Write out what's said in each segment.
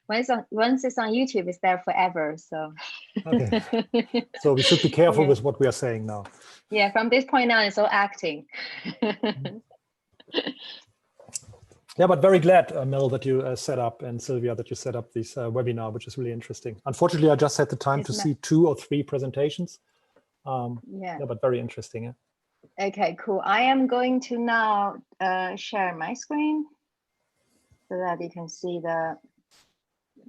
once it's on YouTube, it's there forever. So okay. So we should be careful yeah. with what we are saying now. Yeah, from this point on, it's all acting. Yeah, but very glad, Mel, that you set up, and Sylvia, that you set up this webinar, which is really interesting. Unfortunately, I just had the time to see 2 or 3 presentations. Yeah, but very interesting. Yeah. Okay, cool. I am going to now share my screen so that you can see the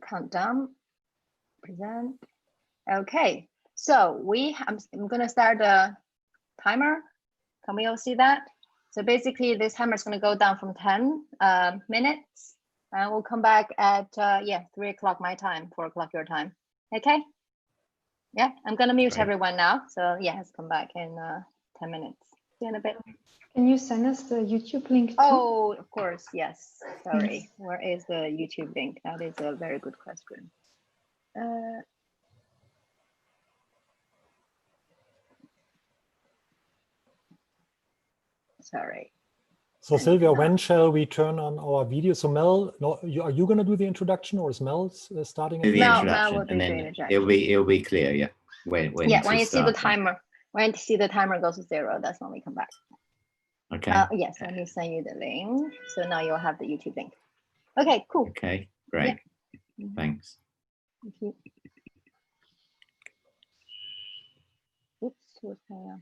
countdown. Present. Okay, so I'm going to start the timer. Can we all see that? So basically, this timer is going to go down from 10 minutes, and we'll come back at 3 o'clock my time, 4 o'clock your time. Okay. Yeah, I'm going to mute everyone now. So yeah, let's come back in 10 minutes. See you in a bit. Can you send us the YouTube link too? Oh, of course, yes. Sorry, where is the YouTube link? That is a very good question. Sorry. So Sylvia, when shall we turn on our video? So Mel, are you going to do the introduction, or is Mel starting? Do the introduction, Mel and then it'll be clear. Yeah. When you see the timer, when you see the timer goes to 0, that's when we come back. Okay. Yes, let me send you the link. So now you'll have the YouTube link. Okay, cool. Okay, great. Yeah. Thanks. Thank you. Oops, what's going on?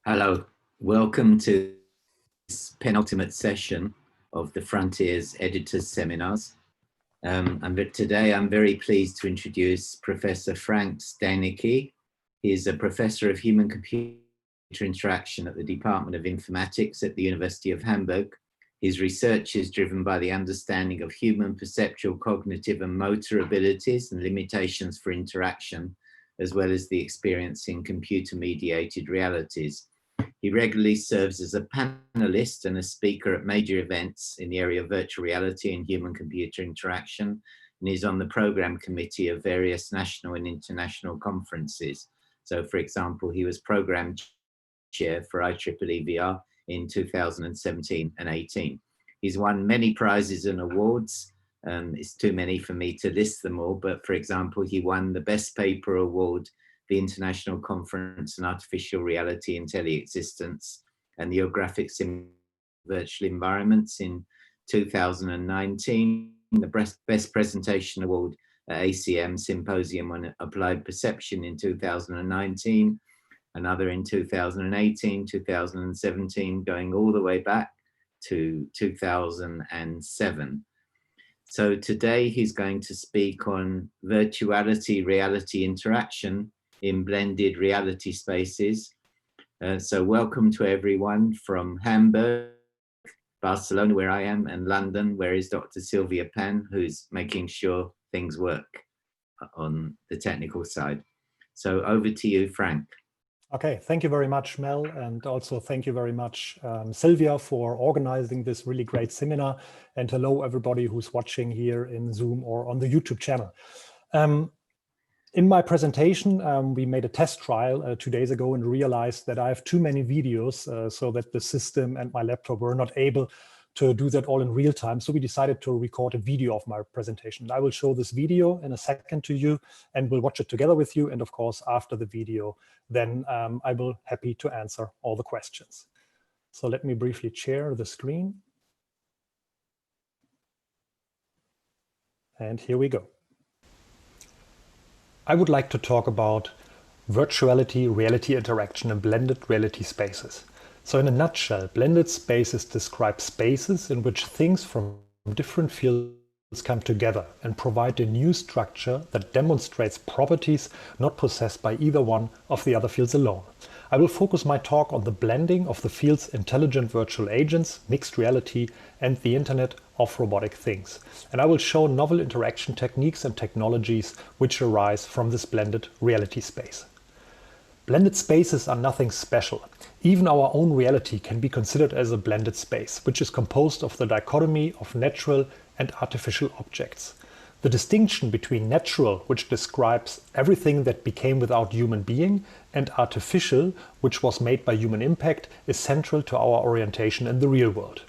Hello, welcome to this penultimate session of the Frontiers Editors Seminars. Today I'm very pleased to introduce Professor Frank Steinicke. He is a professor of human-computer interaction at the Department of Informatics at the University of Hamburg. His research is driven by the understanding of human perceptual, cognitive and motor abilities and limitations for interaction, as well as the experience in computer-mediated realities. He regularly serves as a panelist and a speaker at major events in the area of virtual reality and human-computer interaction, and is on the program committee of various national and international conferences. So, for example, he was program chair for IEEE VR in 2017 and 18. He's won many prizes and awards. It's too many for me to list them all, but for example, he won the Best Paper Award, the International Conference on Artificial Reality and Teleexistence, and the Graphics in Virtual Environments in 2019, the Best Presentation Award at ACM Symposium on Applied Perception in 2019, another in 2018, 2017, going all the way back to 2007. So today he's going to speak on virtuality reality interaction in blended reality spaces. So welcome to everyone from Hamburg, Barcelona, where I am, and London, where is Dr. Sylvia Pan, who's making sure things work on the technical side. So over to you, Frank. Okay, thank you very much, Mel, and also thank you very much, Sylvia, for organizing this really great seminar. And hello, everybody who's watching here in Zoom or on the YouTube channel. In my presentation, we made a test trial 2 days ago and realized that I have too many videos so that the system and my laptop were not able to do that all in real time. So we decided to record a video of my presentation. I will show this video in a second to you and we'll watch it together with you. And of course, after the video, then I will be happy to answer all the questions. So let me briefly share the screen. And here we go. I would like to talk about virtuality-reality interaction in blended reality spaces. So in a nutshell, blended spaces describe spaces in which things from different fields come together and provide a new structure that demonstrates properties not possessed by either one of the other fields alone. I will focus my talk on the blending of the fields intelligent virtual agents, mixed reality, and the Internet of robotic things. And I will show novel interaction techniques and technologies which arise from this blended reality space. Blended spaces are nothing special. Even our own reality can be considered as a blended space, which is composed of the dichotomy of natural and artificial objects. The distinction between natural, which describes everything that became without human being, and artificial, which was made by human impact, is central to our orientation in the real world.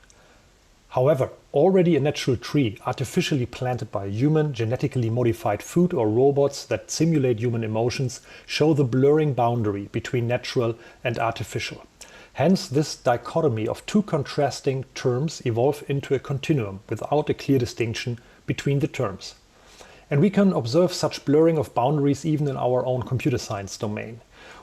However, already a natural tree, artificially planted by a human, genetically modified food or robots that simulate human emotions, show the blurring boundary between natural and artificial. Hence, this dichotomy of two contrasting terms evolve into a continuum without a clear distinction between the terms. And we can observe such blurring of boundaries even in our own computer science domain.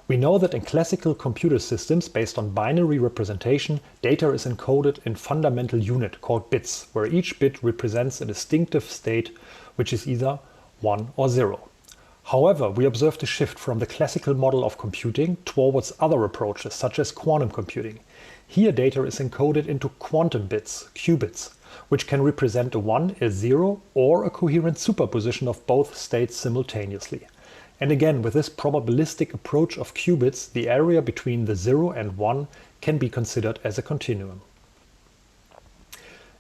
We know that in classical computer systems based on binary representation, data is encoded in fundamental unit called bits, where each bit represents a distinctive state which is either 1 or 0. However, we observed a shift from the classical model of computing towards other approaches such as quantum computing. Here data is encoded into quantum bits, qubits, which can represent a 1, a 0 or a coherent superposition of both states simultaneously. And again, with this probabilistic approach of qubits, the area between the 0 and 1 can be considered as a continuum.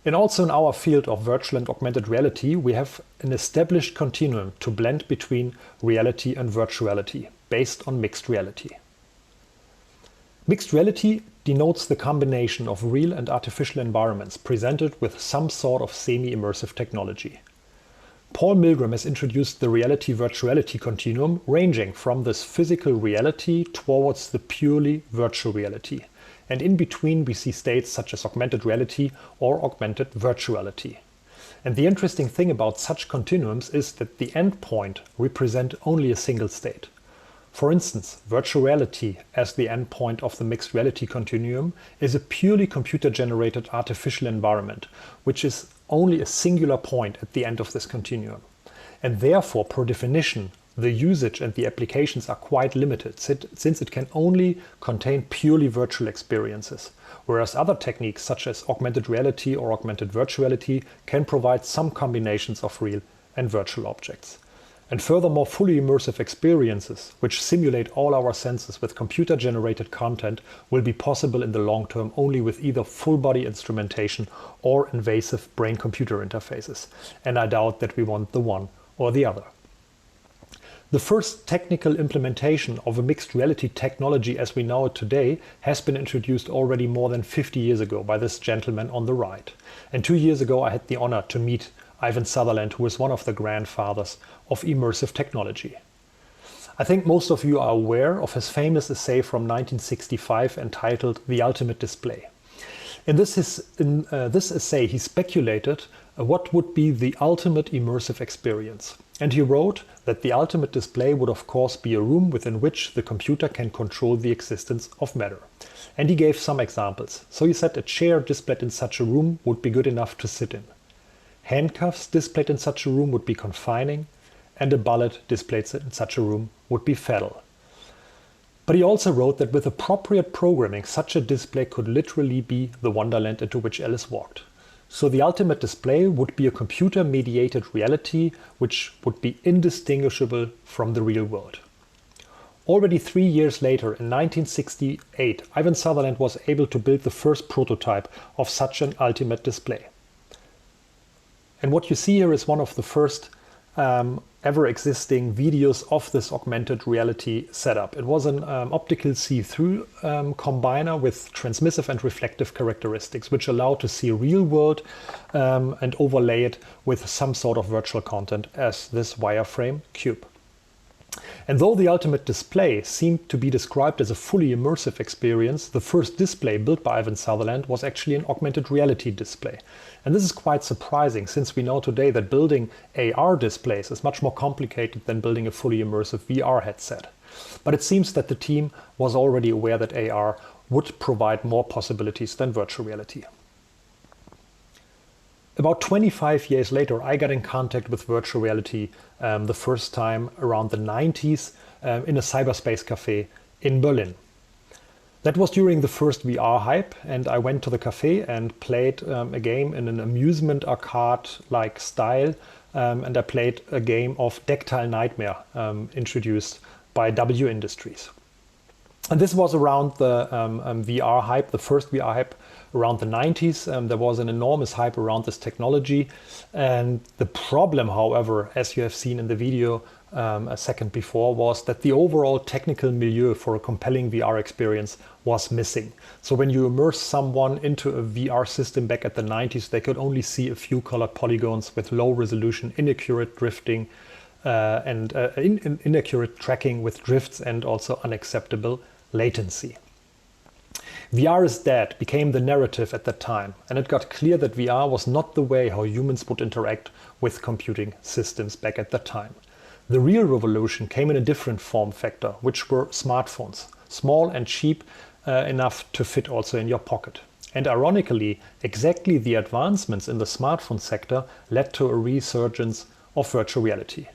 And also in our field of virtual and augmented reality, we have an established continuum to blend between reality and virtuality, based on mixed reality. Mixed reality denotes the combination of real and artificial environments presented with some sort of semi-immersive technology. Paul Milgram has introduced the reality-virtuality continuum, ranging from this physical reality towards the purely virtual reality. And in between we see states such as augmented reality or augmented virtuality. And the interesting thing about such continuums is that the endpoint represents only a single state. For instance, virtual reality as the endpoint of the mixed reality continuum is a purely computer-generated artificial environment, which is only a singular point at the end of this continuum. And therefore, per definition, the usage and the applications are quite limited, since it can only contain purely virtual experiences, whereas other techniques such as augmented reality or augmented virtuality can provide some combinations of real and virtual objects. And furthermore, fully immersive experiences, which simulate all our senses with computer-generated content, will be possible in the long term only with either full-body instrumentation or invasive brain-computer interfaces. And I doubt that we want the one or the other. The first technical implementation of a mixed reality technology as we know it today has been introduced already more than 50 years ago by this gentleman on the right. And 2 years ago I had the honor to meet Ivan Sutherland, who is one of the grandfathers of immersive technology. I think most of you are aware of his famous essay from 1965 entitled The Ultimate Display. In this essay he speculated what would be the ultimate immersive experience. And he wrote that the ultimate display would of course be a room within which the computer can control the existence of matter. And he gave some examples. So he said a chair displayed in such a room would be good enough to sit in. Handcuffs displayed in such a room would be confining, and a bullet displayed in such a room would be fatal. But he also wrote that with appropriate programming, such a display could literally be the wonderland into which Alice walked. So the ultimate display would be a computer-mediated reality which would be indistinguishable from the real world. Already 3 years later, in 1968, Ivan Sutherland was able to build the first prototype of such an ultimate display. And what you see here is one of the first ever existing videos of this augmented reality setup. It was an optical see-through combiner with transmissive and reflective characteristics, which allow to see real world and overlay it with some sort of virtual content as this wireframe cube. And though the ultimate display seemed to be described as a fully immersive experience, the first display built by Ivan Sutherland was actually an augmented reality display. And this is quite surprising, since we know today that building AR displays is much more complicated than building a fully immersive VR headset. But it seems that the team was already aware that AR would provide more possibilities than virtual reality. About 25 years later, I got in contact with virtual reality the first time around the 90s in a cyberspace cafe in Berlin. That was during the first VR hype, and I went to the cafe and played a game in an amusement arcade-like style, and I played a game of Tactile Nightmare introduced by W Industries. And this was around the VR hype, the first VR hype around the 90s. There was an enormous hype around this technology. And the problem, however, as you have seen in the video a second before, was that the overall technical milieu for a compelling VR experience was missing. So when you immerse someone into a VR system back at the 90s, they could only see a few colored polygons with low resolution, inaccurate drifting, and inaccurate tracking with drifts and also unacceptable latency. VR is dead became the narrative at that time, and it got clear that VR was not the way how humans would interact with computing systems back at that time. The real revolution came in a different form factor, which were smartphones, small and cheap enough to fit also in your pocket. And ironically, exactly the advancements in the smartphone sector led to a resurgence of virtual reality.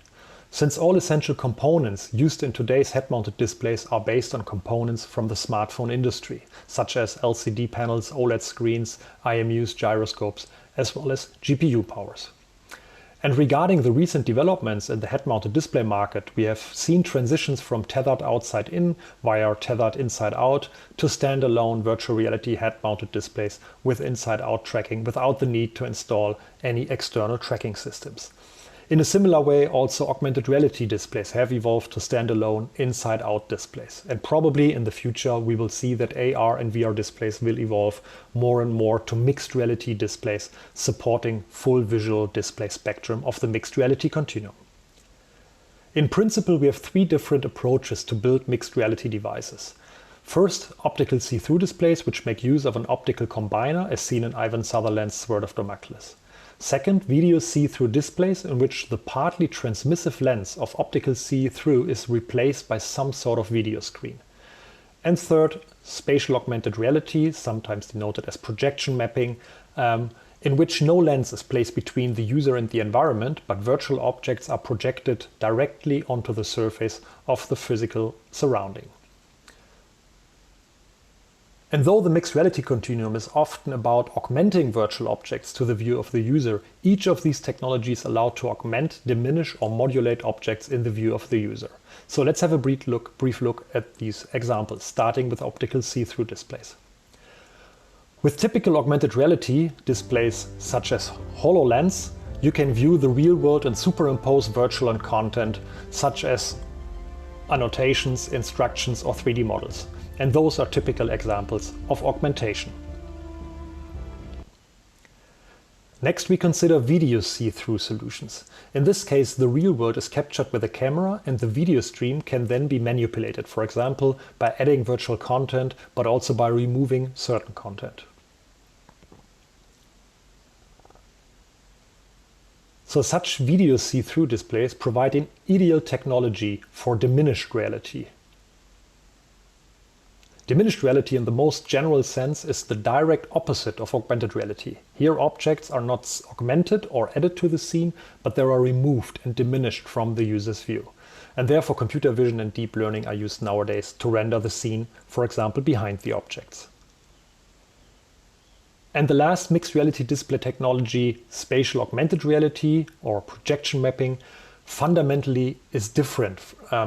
Since all essential components used in today's head-mounted displays are based on components from the smartphone industry, such as LCD panels, OLED screens, IMUs, gyroscopes, as well as GPU powers. And regarding the recent developments in the head-mounted display market, we have seen transitions from tethered outside in via tethered inside out to standalone virtual reality head-mounted displays with inside-out tracking without the need to install any external tracking systems. In a similar way, also augmented reality displays have evolved to standalone inside-out displays. And probably in the future, we will see that AR and VR displays will evolve more and more to mixed reality displays, supporting full visual display spectrum of the mixed reality continuum. In principle, we have 3 different approaches to build mixed reality devices. First, optical see-through displays, which make use of an optical combiner, as seen in Ivan Sutherland's Sword of Damocles. Second, video see-through displays in which the partly transmissive lens of optical see-through is replaced by some sort of video screen. And third, spatial augmented reality, sometimes denoted as projection mapping, in which no lens is placed between the user and the environment, but virtual objects are projected directly onto the surface of the physical surrounding. And though the mixed reality continuum is often about augmenting virtual objects to the view of the user, each of these technologies allow to augment, diminish, or modulate objects in the view of the user. So let's have a brief look at these examples, starting with optical see-through displays. With typical augmented reality displays such as HoloLens, you can view the real world and superimpose virtual content such as annotations, instructions, or 3D models. And those are typical examples of augmentation. Next, we consider video see-through solutions. In this case, the real world is captured with a camera and the video stream can then be manipulated, for example, by adding virtual content, but also by removing certain content. So such video see-through displays provide an ideal technology for diminished reality. Diminished reality in the most general sense is the direct opposite of augmented reality. Here objects are not augmented or added to the scene, but they are removed and diminished from the user's view. And therefore computer vision and deep learning are used nowadays to render the scene, for example, behind the objects. And the last mixed reality display technology, spatial augmented reality or projection mapping, fundamentally is different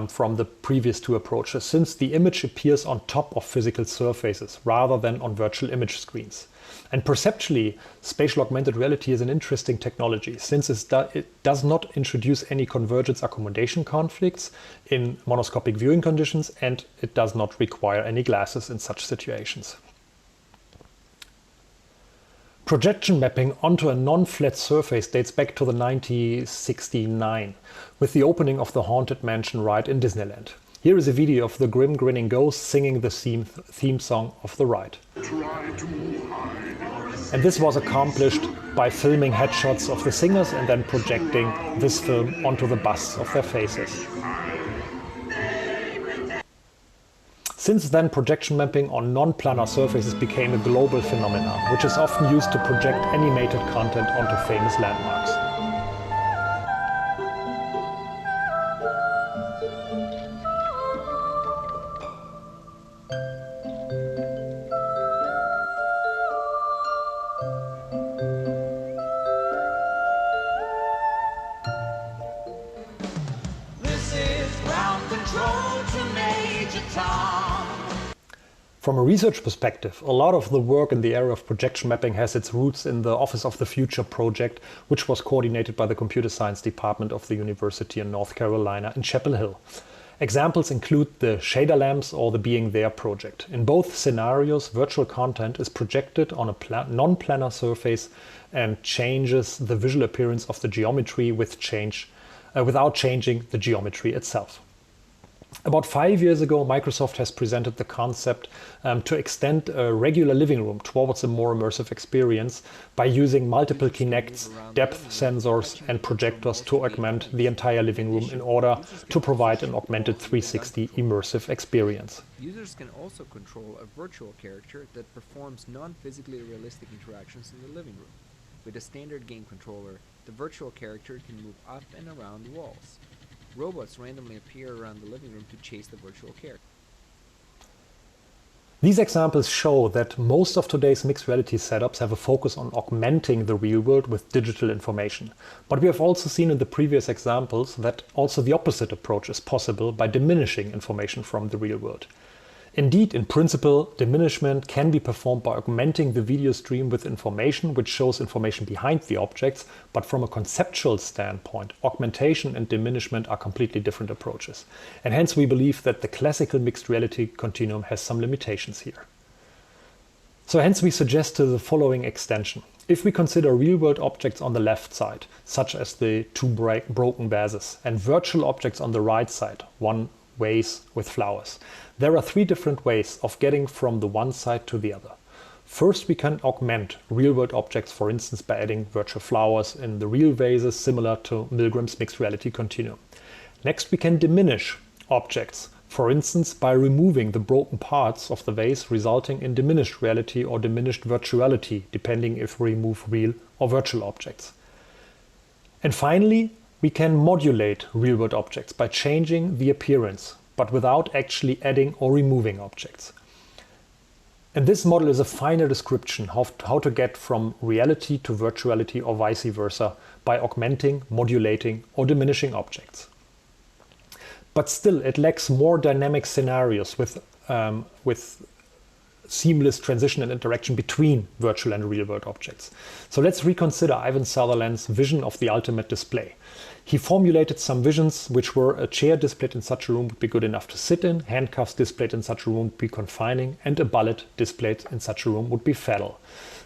from the previous two approaches, since the image appears on top of physical surfaces rather than on virtual image screens. And perceptually, spatial augmented reality is an interesting technology, since it does not introduce any convergence accommodation conflicts in monoscopic viewing conditions, and it does not require any glasses in such situations. Projection mapping onto a non-flat surface dates back to the 1969, with the opening of the Haunted Mansion ride in Disneyland. Here is a video of the grim grinning ghost singing the theme song of the ride. And this was accomplished by filming headshots of the singers and then projecting this film onto the busts of their faces. Since then, projection mapping on non-planar surfaces became a global phenomenon, which is often used to project animated content onto famous landmarks. From a research perspective, a lot of the work in the area of projection mapping has its roots in the Office of the Future project, which was coordinated by the Computer Science Department of the University in North Carolina in Chapel Hill. Examples include the shader lamps or the Being There project. In both scenarios, virtual content is projected on a non-planar surface and changes the visual appearance of the geometry without changing the geometry itself. About 5 years ago, Microsoft has presented the concept to extend a regular living room towards a more immersive experience by using multiple Kinects, depth sensors and projectors to augment the entire living room in order to provide an augmented 360 immersive experience. Users can also control a virtual character that performs non-physically realistic interactions in the living room. With a standard game controller, the virtual character can move up and around walls. Robots randomly appear around the living room to chase the virtual character. These examples show that most of today's mixed reality setups have a focus on augmenting the real world with digital information. But we have also seen in the previous examples that also the opposite approach is possible by diminishing information from the real world. Indeed, in principle, diminishment can be performed by augmenting the video stream with information which shows information behind the objects, but from a conceptual standpoint, augmentation and diminishment are completely different approaches. And hence we believe that the classical mixed reality continuum has some limitations here. So hence we suggest the following extension. If we consider real-world objects on the left side, such as the two broken vases, and virtual objects on the right side, one vase with flowers, there are three different ways of getting from the one side to the other. First, we can augment real-world objects, for instance, by adding virtual flowers in the real vases, similar to Milgram's mixed reality continuum. Next, we can diminish objects, for instance, by removing the broken parts of the vase, resulting in diminished reality or diminished virtuality, depending if we remove real or virtual objects. And finally, we can modulate real-world objects by changing the appearance, but without actually adding or removing objects. And this model is a finer description of how to get from reality to virtuality or vice versa by augmenting, modulating, or diminishing objects. But still, it lacks more dynamic scenarios with seamless transition and interaction between virtual and real-world objects. So let's reconsider Ivan Sutherland's vision of the ultimate display. He formulated some visions which were a chair displayed in such a room would be good enough to sit in, handcuffs displayed in such a room would be confining, and a bullet displayed in such a room would be fatal.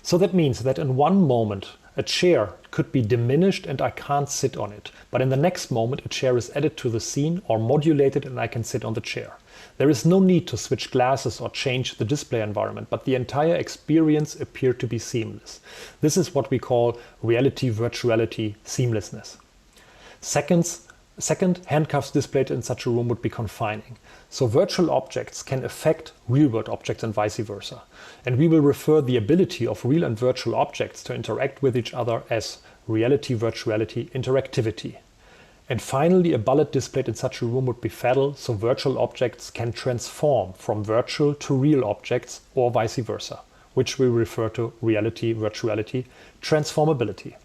So that means that in one moment, a chair could be diminished and I can't sit on it. But in the next moment, a chair is added to the scene or modulated and I can sit on the chair. There is no need to switch glasses or change the display environment, but the entire experience appeared to be seamless. This is what we call reality-virtuality seamlessness. Second, handcuffs displayed in such a room would be confining. So virtual objects can affect real-world objects and vice versa. And we will refer the ability of real and virtual objects to interact with each other as reality-virtuality interactivity. And finally, a bullet displayed in such a room would be fatal, so virtual objects can transform from virtual to real objects or vice versa, which we refer to reality-virtuality transformability.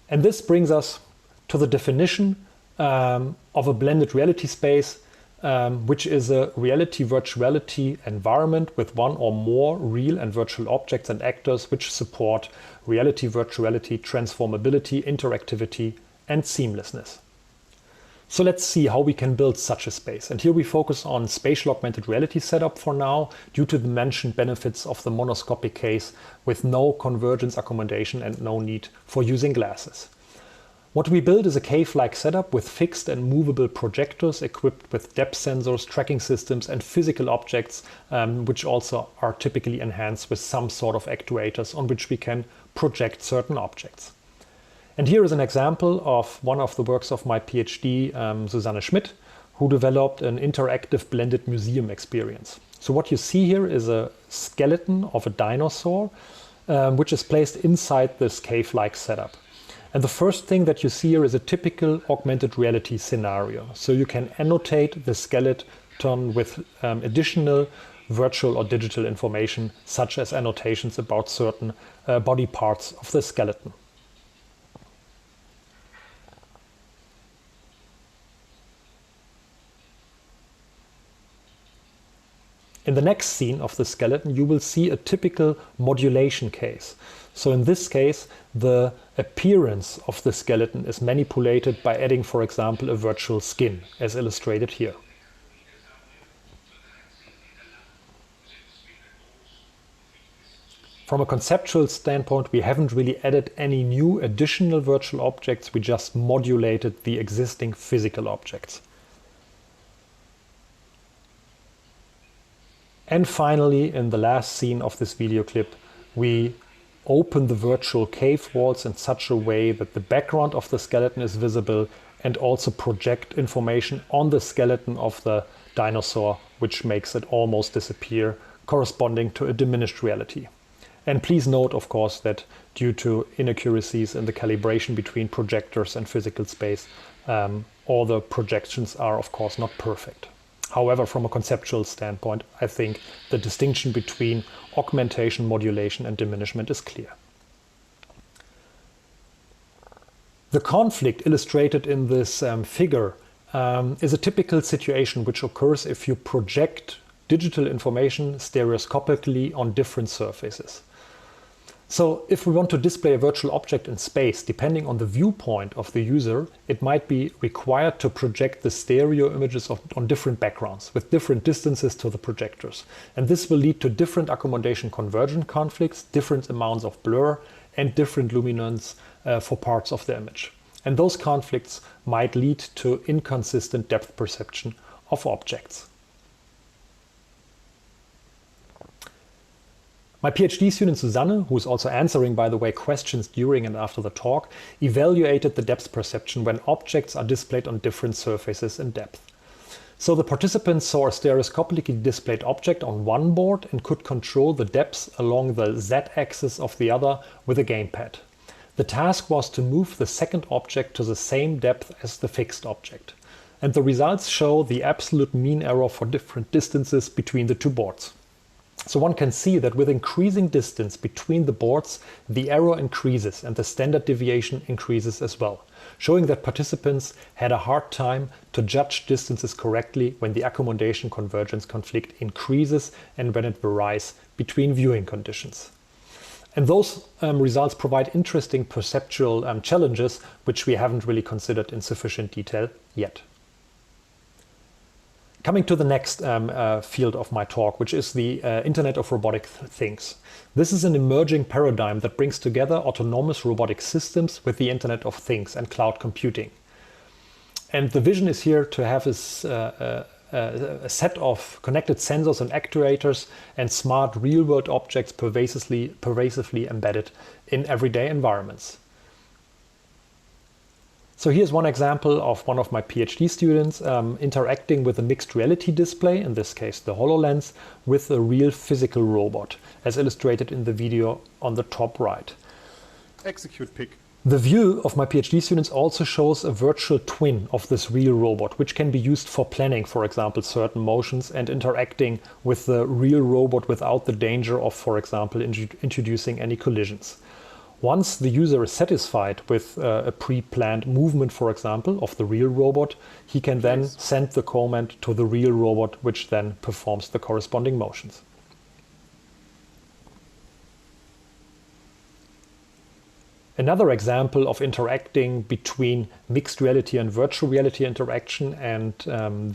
And this brings us to the definition of a blended reality space, which is a reality-virtuality environment with one or more real and virtual objects and actors which support reality-virtuality transformability, interactivity, and seamlessness. So let's see how we can build such a space. And here we focus on spatial augmented reality setup for now, due to the mentioned benefits of the monoscopic case with no convergence accommodation and no need for using glasses. What we build is a cave-like setup with fixed and movable projectors equipped with depth sensors, tracking systems, and physical objects, which also are typically enhanced with some sort of actuators on which we can project certain objects. And here is an example of one of the works of my PhD, Susanne Schmidt, who developed an interactive blended museum experience. So what you see here is a skeleton of a dinosaur, which is placed inside this cave-like setup. And the first thing that you see here is a typical augmented reality scenario. So you can annotate the skeleton with additional virtual or digital information, such as annotations about certain body parts of the skeleton. In the next scene of the skeleton, you will see a typical modulation case. So in this case, the appearance of the skeleton is manipulated by adding, for example, a virtual skin, as illustrated here. From a conceptual standpoint, we haven't really added any new additional virtual objects, we just modulated the existing physical objects. And finally, in the last scene of this video clip, we open the virtual cave walls in such a way that the background of the skeleton is visible and also project information on the skeleton of the dinosaur, which makes it almost disappear, corresponding to a diminished reality. And please note, of course, that due to inaccuracies in the calibration between projectors and physical space, all the projections are, of course, not perfect. However, from a conceptual standpoint, I think the distinction between augmentation, modulation, and diminishment is clear. The conflict illustrated in this figure is a typical situation which occurs if you project digital information stereoscopically on different surfaces. So if we want to display a virtual object in space, depending on the viewpoint of the user, it might be required to project the stereo images on different backgrounds with different distances to the projectors. And this will lead to different accommodation convergent conflicts, different amounts of blur, and different luminance for parts of the image. And those conflicts might lead to inconsistent depth perception of objects. My PhD student Susanne, who is also answering, by the way, questions during and after the talk, evaluated the depth perception when objects are displayed on different surfaces in depth. So the participants saw a stereoscopically displayed object on one board and could control the depth along the z-axis of the other with a gamepad. The task was to move the second object to the same depth as the fixed object. And the results show the absolute mean error for different distances between the two boards. So one can see that with increasing distance between the boards, the error increases and the standard deviation increases as well, showing that participants had a hard time to judge distances correctly when the accommodation convergence conflict increases and when it varies between viewing conditions. And those results provide interesting perceptual challenges, which we haven't really considered in sufficient detail yet. Coming to the next field of my talk, which is the Internet of Robotic Things. This is an emerging paradigm that brings together autonomous robotic systems with the Internet of Things and cloud computing. And the vision is here to have a set of connected sensors and actuators and smart real-world objects pervasively embedded in everyday environments. So here's one example of one of my PhD students interacting with a mixed reality display, in this case the HoloLens, with a real physical robot, as illustrated in the video on the top right. Execute pick. The view of my PhD students also shows a virtual twin of this real robot, which can be used for planning, for example, certain motions and interacting with the real robot without the danger of, for example, introducing any collisions. Once the user is satisfied with a pre-planned movement, for example, of the real robot, he can then send the command to the real robot, which then performs the corresponding motions. Another example of interacting between mixed reality and virtual reality interaction and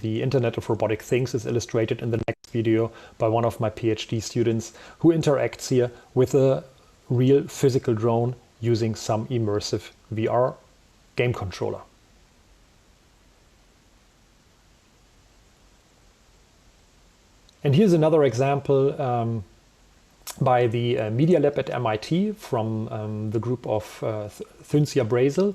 the Internet of Robotic Things is illustrated in the next video by one of my PhD students who interacts here with a real physical drone using some immersive VR game controller. And here's another example by the Media Lab at MIT from the group of Thynsia Brazel,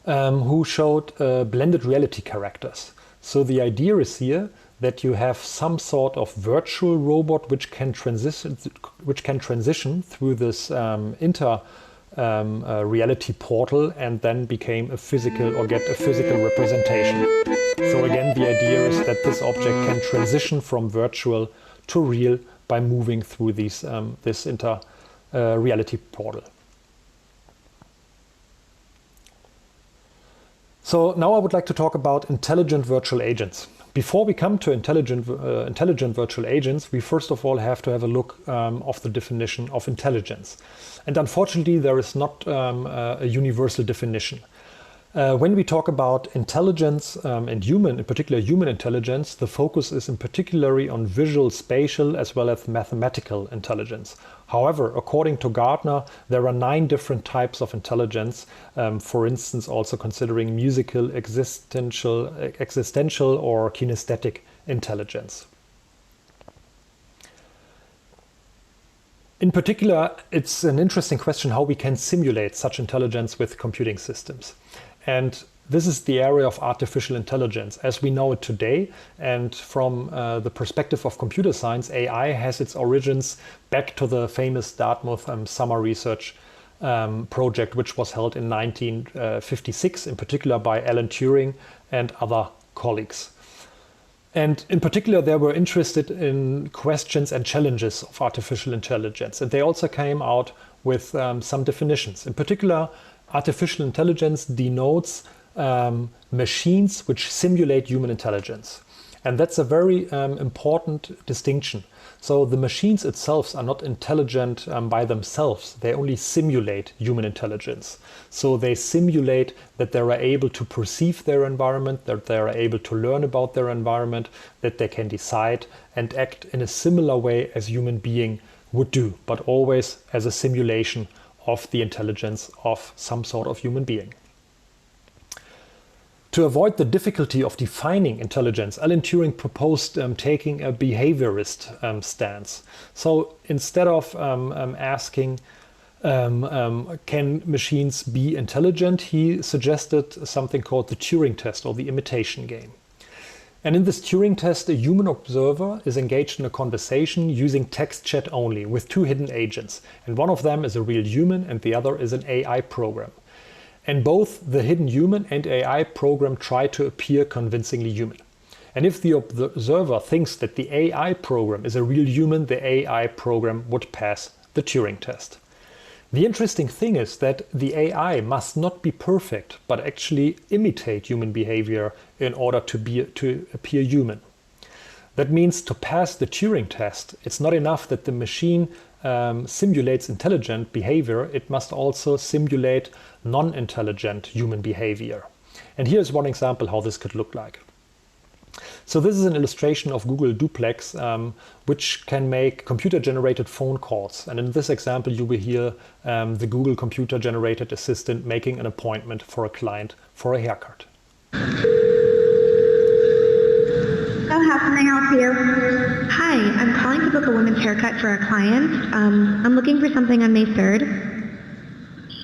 who showed blended reality characters. So the idea is here that you have some sort of virtual robot which can transition through this reality portal and then became a physical or get a physical representation. So again, the idea is that this object can transition from virtual to real by moving through these this reality portal. So now I would like to talk about intelligent virtual agents. Before we come to intelligent virtual agents, we first of all have to have a look of the definition of intelligence. And unfortunately, there is not a universal definition. When we talk about intelligence and in particular human intelligence, the focus is in particularly on visual, spatial, as well as mathematical intelligence. However, according to Gardner, there are 9 different types of intelligence, for instance, also considering musical, existential, or kinesthetic intelligence. In particular, it's an interesting question how we can simulate such intelligence with computing systems. And this is the area of artificial intelligence as we know it today. And from the perspective of computer science, AI has its origins back to the famous Dartmouth summer research project, which was held in 1956, in particular by Alan Turing and other colleagues. And in particular, they were interested in questions and challenges of artificial intelligence. And they also came out with some definitions. In particular, artificial intelligence denotes machines which simulate human intelligence. And that's a very important distinction. So the machines itself are not intelligent by themselves. They only simulate human intelligence. So they simulate that they are able to perceive their environment, that they are able to learn about their environment, that they can decide and act in a similar way as human being would do, but always as a simulation of the intelligence of some sort of human being. To avoid the difficulty of defining intelligence, Alan Turing proposed taking a behaviorist stance. So instead of asking, can machines be intelligent, he suggested something called the Turing Test, or the imitation game. And in this Turing test, a human observer is engaged in a conversation using text chat only with two hidden agents. And one of them is a real human and the other is an AI program. And both the hidden human and AI program try to appear convincingly human. And if the observer thinks that the AI program is a real human, the AI program would pass the Turing test. The interesting thing is that the AI must not be perfect, but actually imitate human behavior in order to appear human. That means to pass the Turing test, it's not enough that the machine simulates intelligent behavior, it must also simulate non-intelligent human behavior. And here's one example how this could look like. So this is an illustration of Google Duplex, which can make computer-generated phone calls. And in this example, you will hear the Google computer-generated assistant making an appointment for a client for a haircut. Oh, how can I help you? Hi, I'm calling to book a women's haircut for a client. I'm looking for something on May 3rd.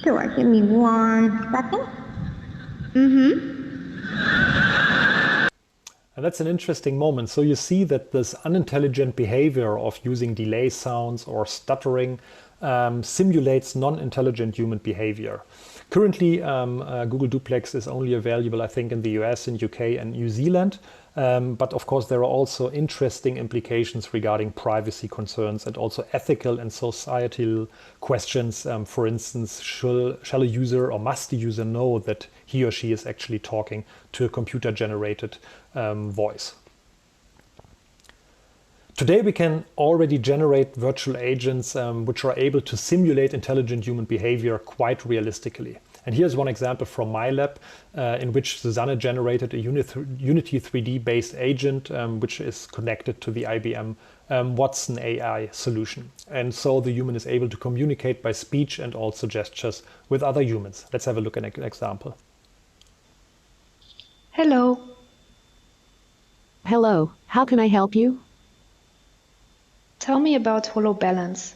Sure, give me 1 second. And that's an interesting moment. So you see that this unintelligent behavior of using delay sounds or stuttering simulates non-intelligent human behavior. Currently, Google Duplex is only available, I think, in the US, in UK and New Zealand. But of course, there are also interesting implications regarding privacy concerns and also ethical and societal questions. For instance, shall a user or must the user know that he or she is actually talking to a computer-generated voice? Today, we can already generate virtual agents which are able to simulate intelligent human behavior quite realistically. And here's one example from my lab in which Susanne generated a Unity 3D based agent which is connected to the IBM Watson AI solution. And so the human is able to communicate by speech and also gestures with other humans. Let's have a look at an example. Hello. Hello, how can I help you? Tell me about HoloBalance.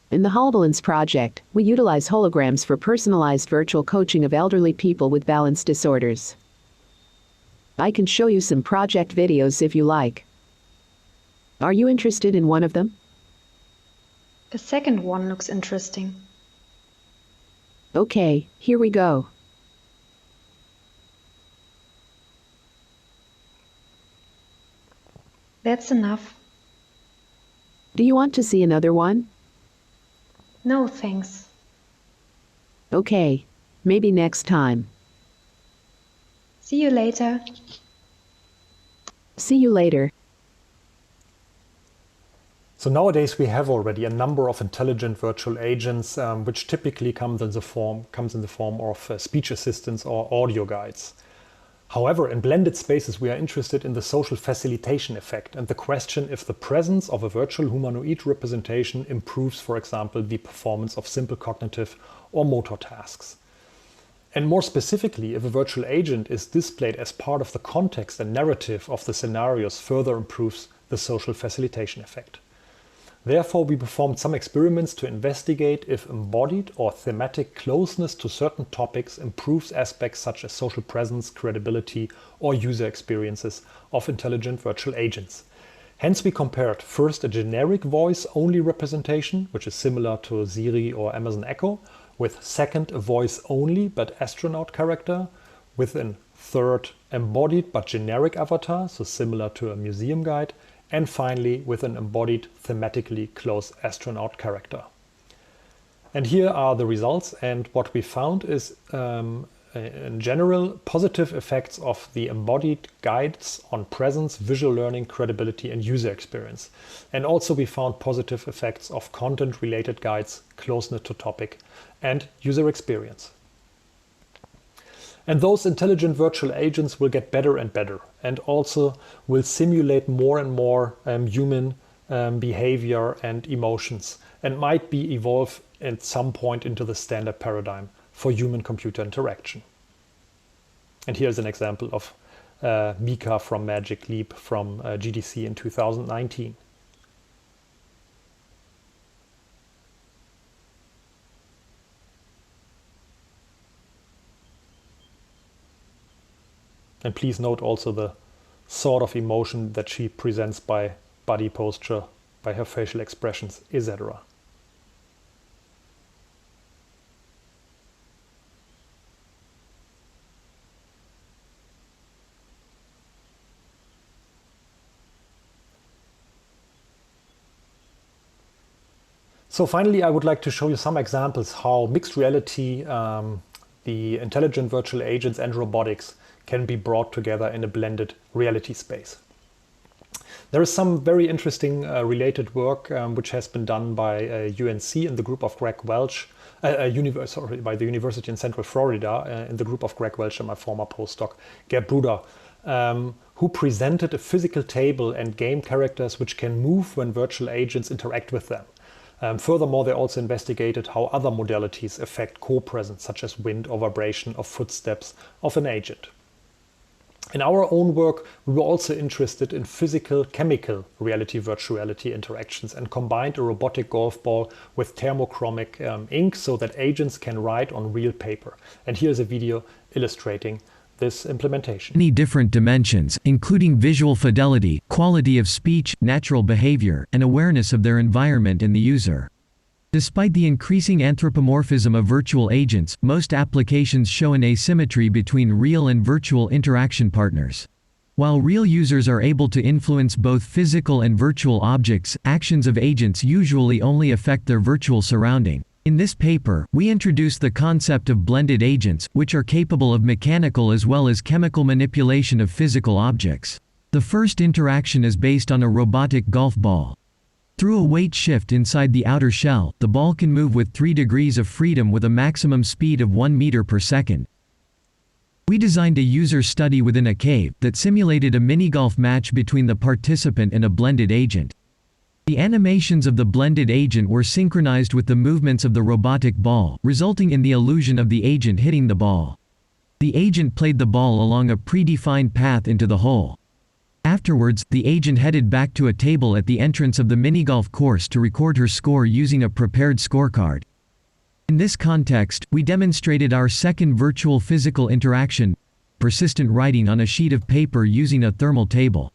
In the HoloBalance project, we utilize holograms for personalized virtual coaching of elderly people with balance disorders. I can show you some project videos if you like. Are you interested in one of them? The second one looks interesting. Okay, here we go. That's enough. Do you want to see another one? No, thanks. Okay, maybe next time. See you later. See you later. So nowadays we have already a number of intelligent virtual agents which typically comes in the form of speech assistants or audio guides. However, in blended spaces, we are interested in the social facilitation effect and the question if the presence of a virtual humanoid representation improves, for example, the performance of simple cognitive or motor tasks. And more specifically, if a virtual agent is displayed as part of the context and narrative of the scenarios, further improves the social facilitation effect. Therefore, we performed some experiments to investigate if embodied or thematic closeness to certain topics improves aspects such as social presence, credibility, or user experiences of intelligent virtual agents. Hence, we compared first a generic voice-only representation, which is similar to Siri or Amazon Echo, with second a voice-only but astronaut character, with a third embodied but generic avatar, so similar to a museum guide, and finally with an embodied thematically close astronaut character. And here are the results, and what we found is in general positive effects of the embodied guides on presence, visual learning, credibility and user experience. And also we found positive effects of content related guides, closeness to topic and user experience. And those intelligent virtual agents will get better and better and also will simulate more and more human behavior and emotions and might be evolve at some point into the standard paradigm for human-computer interaction. And here's an example of Mika from Magic Leap from GDC in 2019. And please note also the sort of emotion that she presents by body posture, by her facial expressions, etc. So finally, I would like to show you some examples how mixed reality, the intelligent virtual agents and robotics can be brought together in a blended reality space. There is some very interesting related work which has been done by UNC in the group of Greg Welch, by the University in Central Florida in the group of Greg Welch and my former postdoc, Gerd Bruder, who presented a physical table and game characters which can move when virtual agents interact with them. Furthermore, they also investigated how other modalities affect co-presence, such as wind or vibration of footsteps of an agent. In our own work, we were also interested in physical-chemical reality-virtuality interactions and combined a robotic golf ball with thermochromic ink so that agents can write on real paper. And here's a video illustrating this implementation. Many different dimensions, including visual fidelity, quality of speech, natural behavior, and awareness of their environment and the user. Despite the increasing anthropomorphism of virtual agents, most applications show an asymmetry between real and virtual interaction partners. While real users are able to influence both physical and virtual objects, actions of agents usually only affect their virtual surrounding. In this paper, we introduce the concept of blended agents, which are capable of mechanical as well as chemical manipulation of physical objects. The first interaction is based on a robotic golf ball. Through a weight shift inside the outer shell, the ball can move with 3 degrees of freedom with a maximum speed of 1 meter per second. We designed a user study within a cave that simulated a mini-golf match between the participant and a blended agent. The animations of the blended agent were synchronized with the movements of the robotic ball, resulting in the illusion of the agent hitting the ball. The agent played the ball along a predefined path into the hole. Afterwards, the agent headed back to a table at the entrance of the mini-golf course to record her score using a prepared scorecard. In this context, we demonstrated our second virtual physical interaction, persistent writing on a sheet of paper using a thermal table.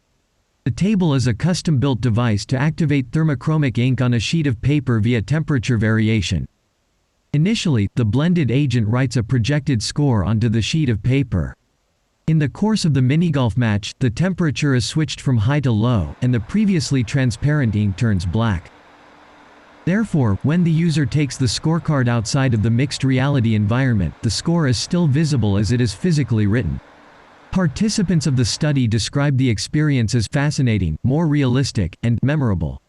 The table is a custom-built device to activate thermochromic ink on a sheet of paper via temperature variation. Initially, the blended agent writes a projected score onto the sheet of paper. In the course of the mini-golf match, the temperature is switched from high to low, and the previously transparent ink turns black. Therefore, when the user takes the scorecard outside of the mixed reality environment, the score is still visible as it is physically written. Participants of the study described the experience as fascinating, more realistic, and memorable.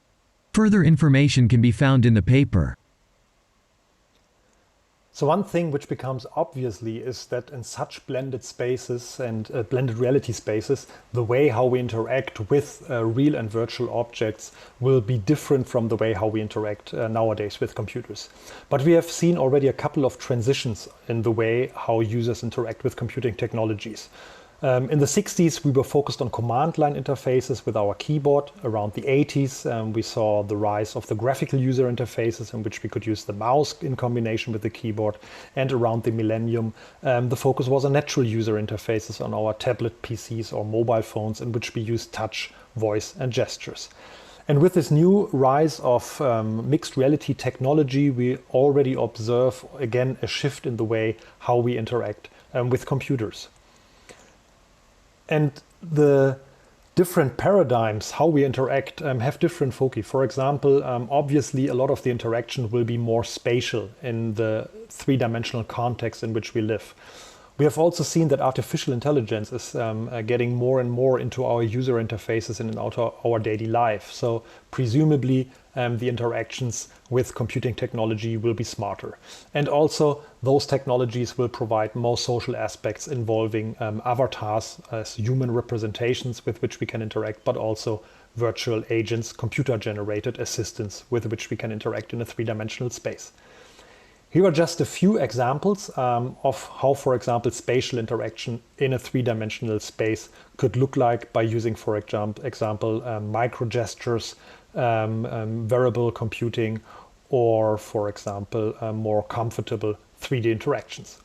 Further information can be found in the paper. So one thing which becomes obviously is that in such blended spaces and blended reality spaces, the way how we interact with real and virtual objects will be different from the way how we interact nowadays with computers. But we have seen already a couple of transitions in the way how users interact with computing technologies. In the 60s, we were focused on command line interfaces with our keyboard. Around the 80s, we saw the rise of the graphical user interfaces in which we could use the mouse in combination with the keyboard. And around the millennium, the focus was on natural user interfaces on our tablet PCs or mobile phones in which we use touch, voice, and gestures. And with this new rise of mixed reality technology, we already observe again a shift in the way how we interact with computers. And the different paradigms, how we interact, have different foci. For example, obviously a lot of the interaction will be more spatial in the three-dimensional context in which we live. We have also seen that artificial intelligence is getting more and more into our user interfaces and into our daily life. So presumably the interactions with computing technology will be smarter. And also those technologies will provide more social aspects involving avatars as human representations with which we can interact, but also virtual agents, computer-generated assistants with which we can interact in a three-dimensional space. Here are just a few examples of how, for example, spatial interaction in a three-dimensional space could look like by using, for example, micro gestures, variable computing, or, for example, more comfortable 3D interactions.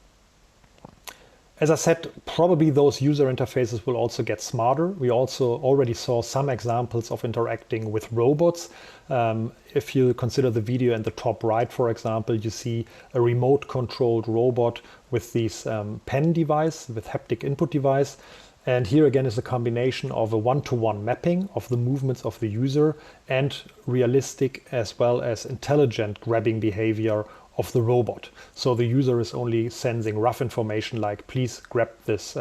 As I said, probably those user interfaces will also get smarter. We also already saw some examples of interacting with robots. If you consider the video in the top right, for example, you see a remote controlled robot with this pen device, with haptic input device. And here again is a combination of a one-to-one mapping of the movements of the user and realistic as well as intelligent grabbing behavior of the robot. So the user is only sensing rough information like, please grab this,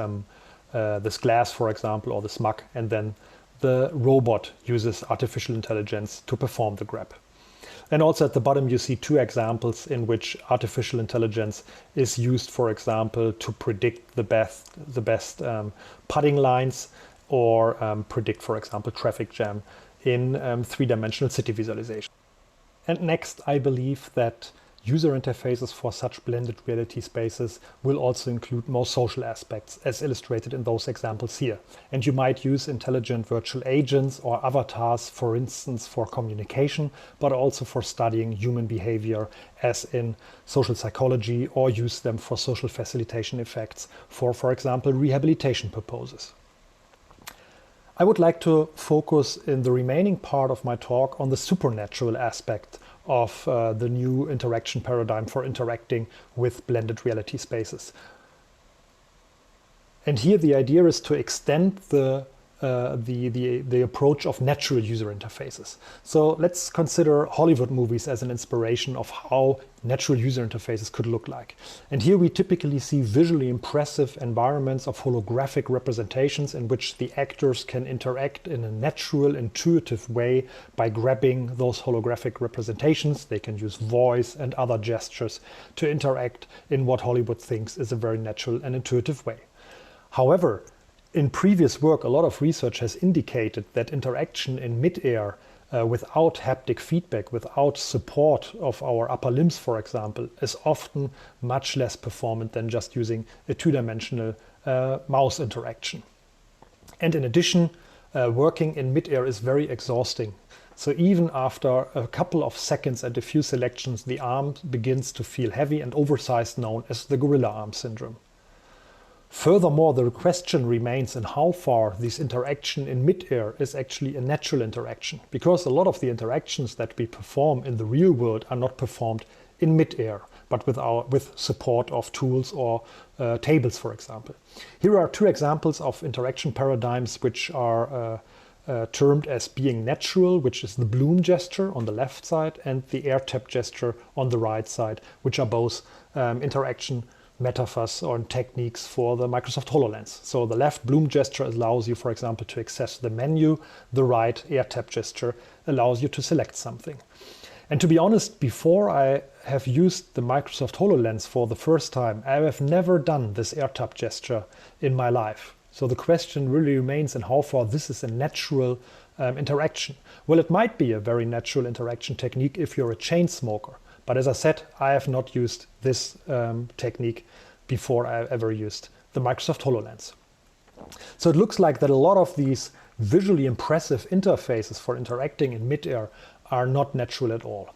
this glass, for example, or this mug, and then the robot uses artificial intelligence to perform the grab. And also at the bottom, you see two examples in which artificial intelligence is used, for example, to predict the best putting lines or predict, for example, traffic jam in three-dimensional city visualization. And next, I believe that user interfaces for such blended reality spaces will also include more social aspects, as illustrated in those examples here. And you might use intelligent virtual agents or avatars, for instance, for communication, but also for studying human behavior, as in social psychology, or use them for social facilitation effects for example, rehabilitation purposes. I would like to focus in the remaining part of my talk on the supernatural aspect of the new interaction paradigm for interacting with blended reality spaces. And here the idea is to extend the approach of natural user interfaces. So let's consider Hollywood movies as an inspiration of how natural user interfaces could look like. And here we typically see visually impressive environments of holographic representations in which the actors can interact in a natural, intuitive way by grabbing those holographic representations. They can use voice and other gestures to interact in what Hollywood thinks is a very natural and intuitive way. However, in previous work, a lot of research has indicated that interaction in mid-air without haptic feedback, without support of our upper limbs, for example, is often much less performant than just using a two-dimensional mouse interaction. And in addition, working in mid-air is very exhausting. So even after a couple of seconds and a few selections, the arm begins to feel heavy and oversized, known as the gorilla arm syndrome. Furthermore, the question remains in how far this interaction in mid-air is actually a natural interaction, because a lot of the interactions that we perform in the real world are not performed in mid-air, but with support of tools or tables, for example. Here are two examples of interaction paradigms which are termed as being natural, which is the bloom gesture on the left side and the air tap gesture on the right side, which are both interaction metaphors or techniques for the Microsoft HoloLens. So the left bloom gesture allows you, for example, to access the menu. The right air tap gesture allows you to select something. And to be honest, before I have used the Microsoft HoloLens for the first time, I have never done this air tap gesture in my life. So the question really remains in how far this is a natural interaction. Well, it might be a very natural interaction technique if you're a chain smoker. But as I said, I have not used this technique before I ever used the Microsoft HoloLens. So it looks like that a lot of these visually impressive interfaces for interacting in mid-air are not natural at all.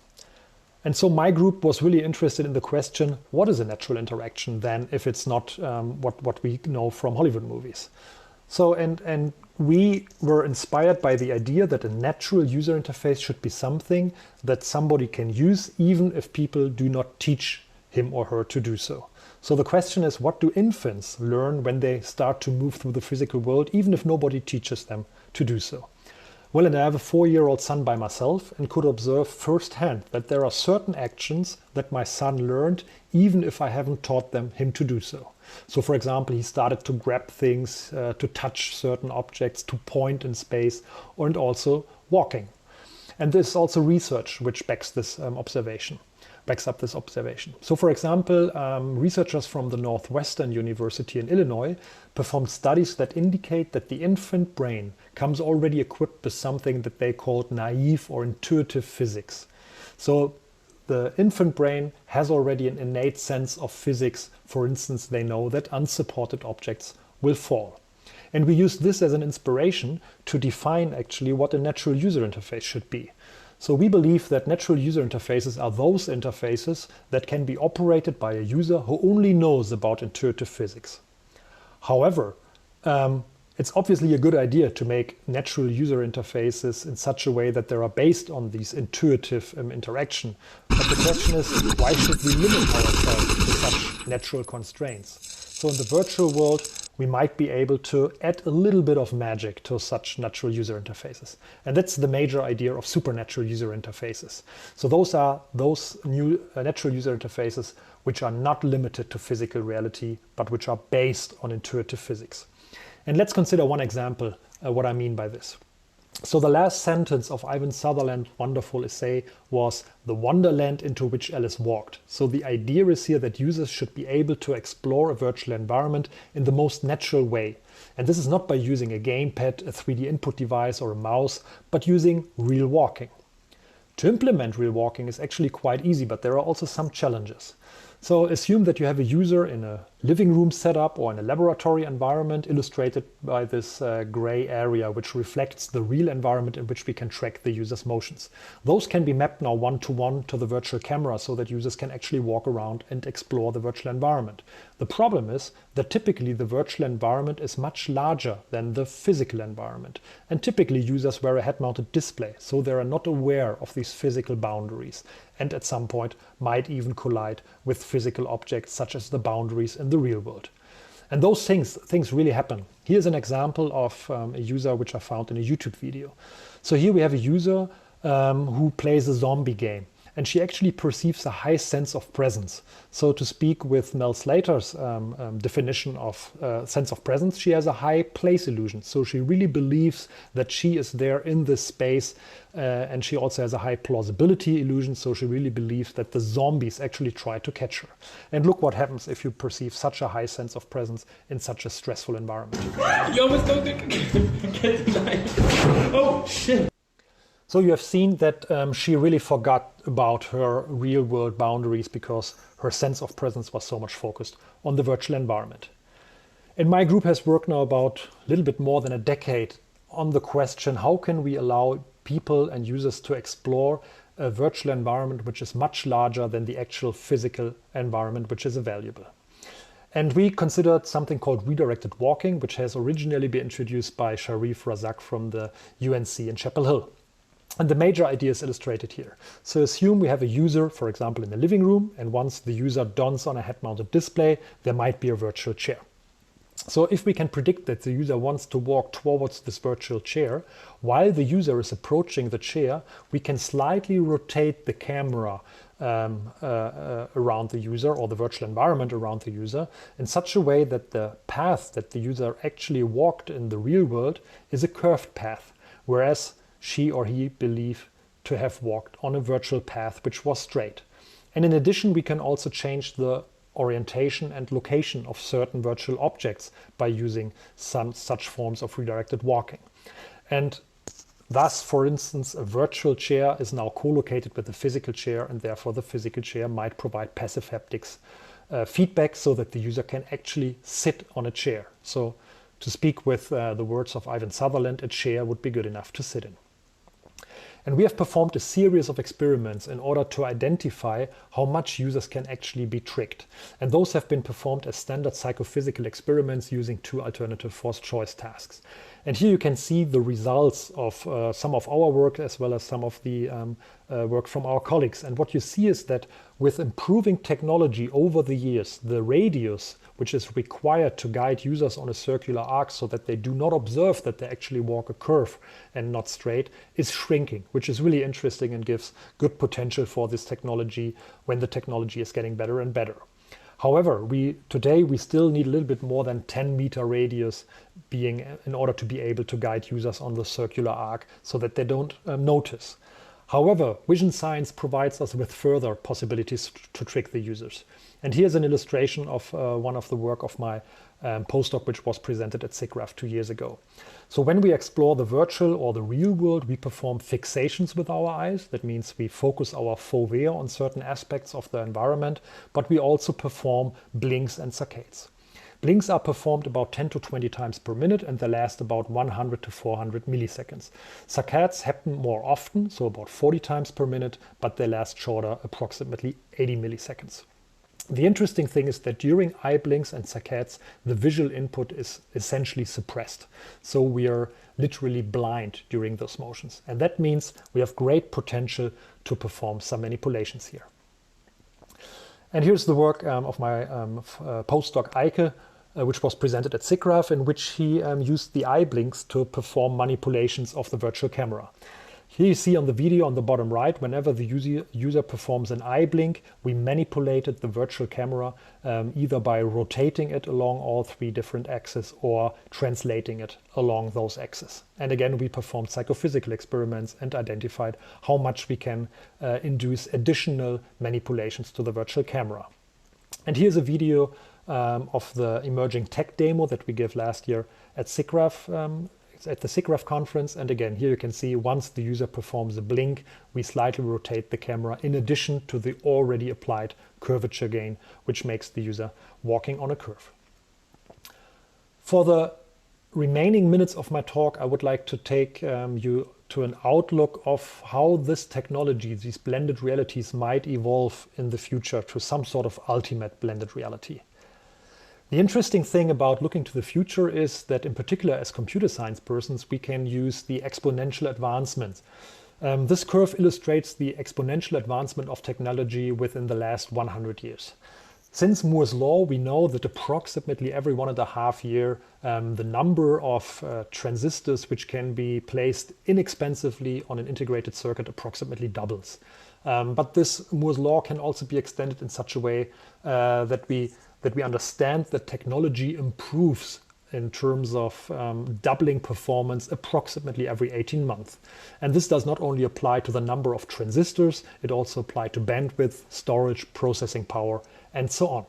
And so my group was really interested in the question, what is a natural interaction then if it's not what we know from Hollywood movies? So, and we were inspired by the idea that a natural user interface should be something that somebody can use even if people do not teach him or her to do so. So the question is, what do infants learn when they start to move through the physical world, even if nobody teaches them to do so? Well, and I have a 4-year-old son by myself and could observe firsthand that there are certain actions that my son learned even if I haven't taught him to do so. So for example, he started to grab things, to touch certain objects, to point in space, and also walking. And there's also research which backs up this observation. So for example, researchers from the Northwestern University in Illinois performed studies that indicate that the infant brain comes already equipped with something that they called naive or intuitive physics. So the infant brain has already an innate sense of physics. For instance, they know that unsupported objects will fall. And we use this as an inspiration to define actually what a natural user interface should be. So we believe that natural user interfaces are those interfaces that can be operated by a user who only knows about intuitive physics. However, it's obviously a good idea to make natural user interfaces in such a way that they are based on these intuitive interaction. But the question is, why should we limit ourselves to such natural constraints? So in the virtual world, we might be able to add a little bit of magic to such natural user interfaces. And that's the major idea of supernatural user interfaces. So those are those new natural user interfaces which are not limited to physical reality, but which are based on intuitive physics. And let's consider one example, what I mean by this. So the last sentence of Ivan Sutherland's wonderful essay was "the wonderland into which Alice walked." So the idea is here that users should be able to explore a virtual environment in the most natural way. And this is not by using a gamepad, a 3D input device or a mouse, but using real walking. To implement real walking is actually quite easy, but there are also some challenges. So assume that you have a user in a living room setup or in a laboratory environment illustrated by this gray area, which reflects the real environment in which we can track the user's motions. Those can be mapped now one-to-one to the virtual camera so that users can actually walk around and explore the virtual environment. The problem is that typically the virtual environment is much larger than the physical environment. And typically users wear a head-mounted display, so they are not aware of these physical boundaries, and at some point might even collide with physical objects such as the boundaries in the real world. And those things really happen. Here's an example of a user which I found in a YouTube video. So here we have a user who plays a zombie game, and she actually perceives a high sense of presence. So to speak with Mel Slater's definition of sense of presence, she has a high place illusion. So she really believes that she is there in this space, and she also has a high plausibility illusion. So she really believes that the zombies actually try to catch her. And look what happens if you perceive such a high sense of presence in such a stressful environment. You almost don't get the knife. Oh, shit. So you have seen that she really forgot about her real world boundaries because her sense of presence was so much focused on the virtual environment. And my group has worked now about a little bit more than a decade on the question, how can we allow people and users to explore a virtual environment which is much larger than the actual physical environment which is available. And we considered something called redirected walking, which has originally been introduced by Sharif Razak from the UNC in Chapel Hill. And the major idea is illustrated here. So assume we have a user, for example, in the living room, and once the user dons on a head-mounted display, there might be a virtual chair. So if we can predict that the user wants to walk towards this virtual chair, while the user is approaching the chair, we can slightly rotate the camera around the user, or the virtual environment around the user, in such a way that the path that the user actually walked in the real world is a curved path, whereas she or he believed to have walked on a virtual path which was straight. And in addition, we can also change the orientation and location of certain virtual objects by using some such forms of redirected walking. And thus, for instance, a virtual chair is now co-located with the physical chair, and therefore the physical chair might provide passive haptics feedback so that the user can actually sit on a chair. So to speak with the words of Ivan Sutherland, a chair would be good enough to sit in. And we have performed a series of experiments in order to identify how much users can actually be tricked. And those have been performed as standard psychophysical experiments using 2 alternative forced choice tasks. And here you can see the results of some of our work as well as some of the work from our colleagues. And what you see is that with improving technology over the years, the radius which is required to guide users on a circular arc so that they do not observe that they actually walk a curve and not straight, is shrinking, which is really interesting and gives good potential for this technology when the technology is getting better and better. However, today we still need a little bit more than 10-meter radius in order to be able to guide users on the circular arc so that they don't notice. However, vision science provides us with further possibilities to trick the users. And here's an illustration of one of the work of my postdoc, which was presented at SIGGRAPH 2 years ago. So when we explore the virtual or the real world, we perform fixations with our eyes. That means we focus our fovea on certain aspects of the environment, but we also perform blinks and saccades. Blinks are performed about 10 to 20 times per minute, and they last about 100 to 400 milliseconds. Saccades happen more often, so about 40 times per minute, but they last shorter, approximately 80 milliseconds. The interesting thing is that during eye blinks and saccades, the visual input is essentially suppressed. So we are literally blind during those motions. And that means we have great potential to perform some manipulations here. And here's the work of my postdoc ICA, which was presented at SIGGRAPH, in which he used the eye blinks to perform manipulations of the virtual camera. Here you see on the video on the bottom right, whenever the user performs an eye blink, we manipulated the virtual camera either by rotating it along all 3 different axes or translating it along those axes. And again, we performed psychophysical experiments and identified how much we can induce additional manipulations to the virtual camera. And here's a video of the emerging tech demo that we gave last year at SIGGRAPH. At the SIGGRAPH conference, and again here you can see once the user performs a blink, we slightly rotate the camera in addition to the already applied curvature gain, which makes the user walking on a curve. For the remaining minutes of my talk, I would like to take you to an outlook of how this technology, these blended realities, might evolve in the future to some sort of ultimate blended reality. The interesting thing about looking to the future is that, in particular as computer science persons, we can use the exponential advancement. This curve illustrates the exponential advancement of technology within the last 100 years. Since Moore's law, we know that approximately every 1.5 years, the number of transistors which can be placed inexpensively on an integrated circuit approximately doubles. But this Moore's law can also be extended in such a way that we understand that technology improves in terms of doubling performance approximately every 18 months. And this does not only apply to the number of transistors, it also applies to bandwidth, storage, processing power, and so on.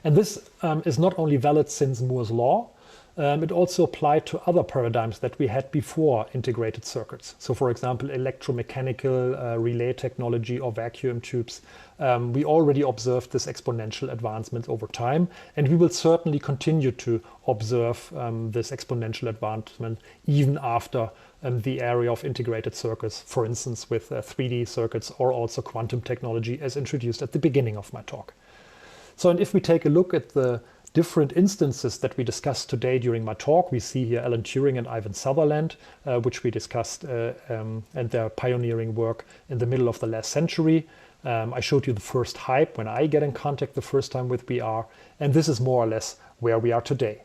And this is not only valid since Moore's law, it also applied to other paradigms that we had before integrated circuits. So for example, electromechanical relay technology or vacuum tubes. We already observed this exponential advancement over time, and we will certainly continue to observe this exponential advancement even after the area of integrated circuits, for instance with 3D circuits or also quantum technology as introduced at the beginning of my talk. So, and if we take a look at the different instances that we discussed today during my talk, we see here Alan Turing and Ivan Sutherland, which we discussed and their pioneering work in the middle of the last century. I showed you the first hype when I get in contact the first time with VR, and this is more or less where we are today.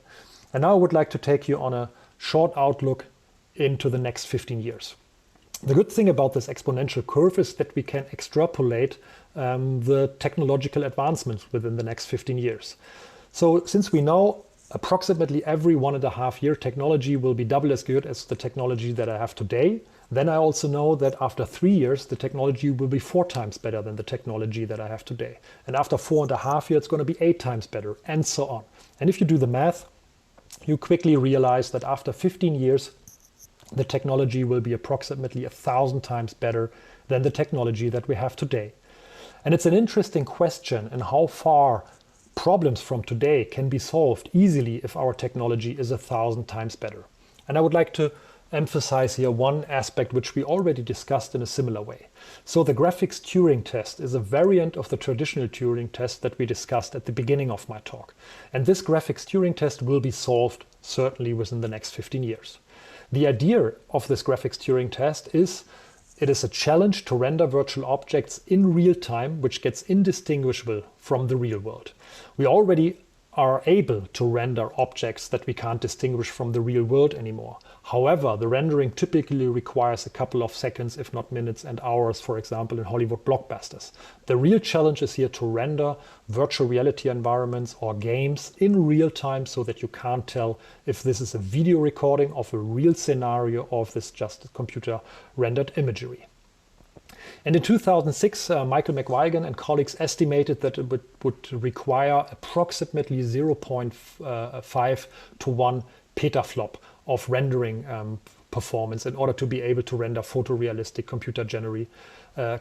And now I would like to take you on a short outlook into the next 15 years. The good thing about this exponential curve is that we can extrapolate the technological advancements within the next 15 years. So since we know approximately every 1.5 years technology will be double as good as the technology that I have today, then I also know that after 3 years, the technology will be 4 times better than the technology that I have today. And after 4.5 years, it's going to be 8 times better, and so on. And if you do the math, you quickly realize that after 15 years, the technology will be approximately 1,000 times better than the technology that we have today. And it's an interesting question in how far problems from today can be solved easily if our technology is 1,000 times better. And I would like to emphasize here one aspect which we already discussed in a similar way. So the graphics Turing test is a variant of the traditional Turing test that we discussed at the beginning of my talk. And this graphics Turing test will be solved certainly within the next 15 years. The idea of this graphics Turing test is it is a challenge to render virtual objects in real time, which gets indistinguishable from the real world. We already are able to render objects that we can't distinguish from the real world anymore. However, the rendering typically requires a couple of seconds, if not minutes and hours, for example, in Hollywood blockbusters. The real challenge is here to render virtual reality environments or games in real time so that you can't tell if this is a video recording of a real scenario or if this is just computer rendered imagery. And in 2006, Michael McWigan and colleagues estimated that it would require approximately 0.5 to 1 petaflop of rendering performance in order to be able to render photorealistic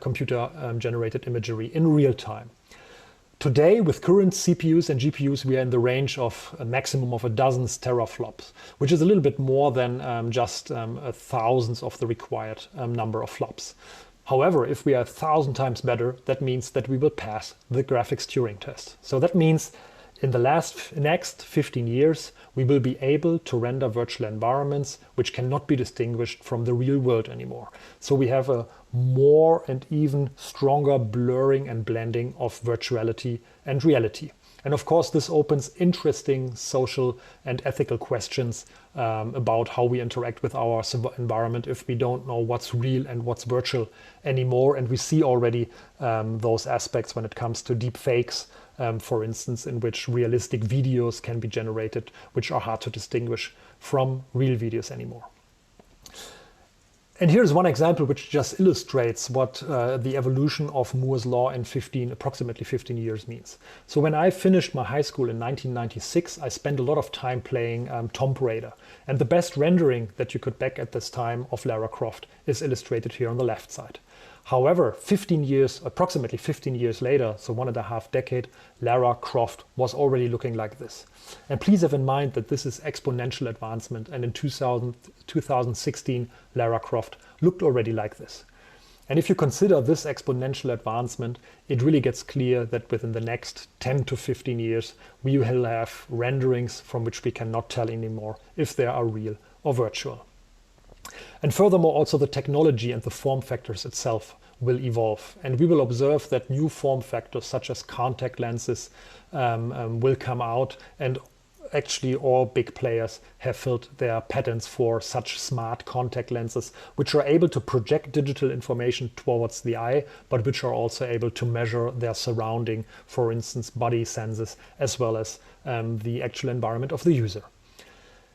computer-generated imagery in real time. Today, with current CPUs and GPUs, we are in the range of a maximum of a dozen teraflops, which is a little bit more than just thousands of the required number of flops. However, if we are 1,000 times better, that means that we will pass the graphics Turing test. So that means in the next 15 years, we will be able to render virtual environments which cannot be distinguished from the real world anymore. So we have a more and even stronger blurring and blending of virtuality and reality. And of course, this opens interesting social and ethical questions about how we interact with our environment if we don't know what's real and what's virtual anymore. And we see already those aspects when it comes to deep fakes, for instance, in which realistic videos can be generated, which are hard to distinguish from real videos anymore. And here's one example which just illustrates what the evolution of Moore's law in approximately 15 years means. So when I finished my high school in 1996, I spent a lot of time playing Tomb Raider. And the best rendering that you could back at this time of Lara Croft is illustrated here on the left side. However, approximately 15 years later, so 1.5 decades, Lara Croft was already looking like this. And please have in mind that this is exponential advancement, and in 2016, Lara Croft looked already like this. And if you consider this exponential advancement, it really gets clear that within the next 10 to 15 years, we will have renderings from which we cannot tell anymore if they are real or virtual. And furthermore, also the technology and the form factors itself will evolve. And we will observe that new form factors such as contact lenses will come out, and actually all big players have filled their patents for such smart contact lenses, which are able to project digital information towards the eye, but which are also able to measure their surrounding, for instance, body senses, as well as the actual environment of the user.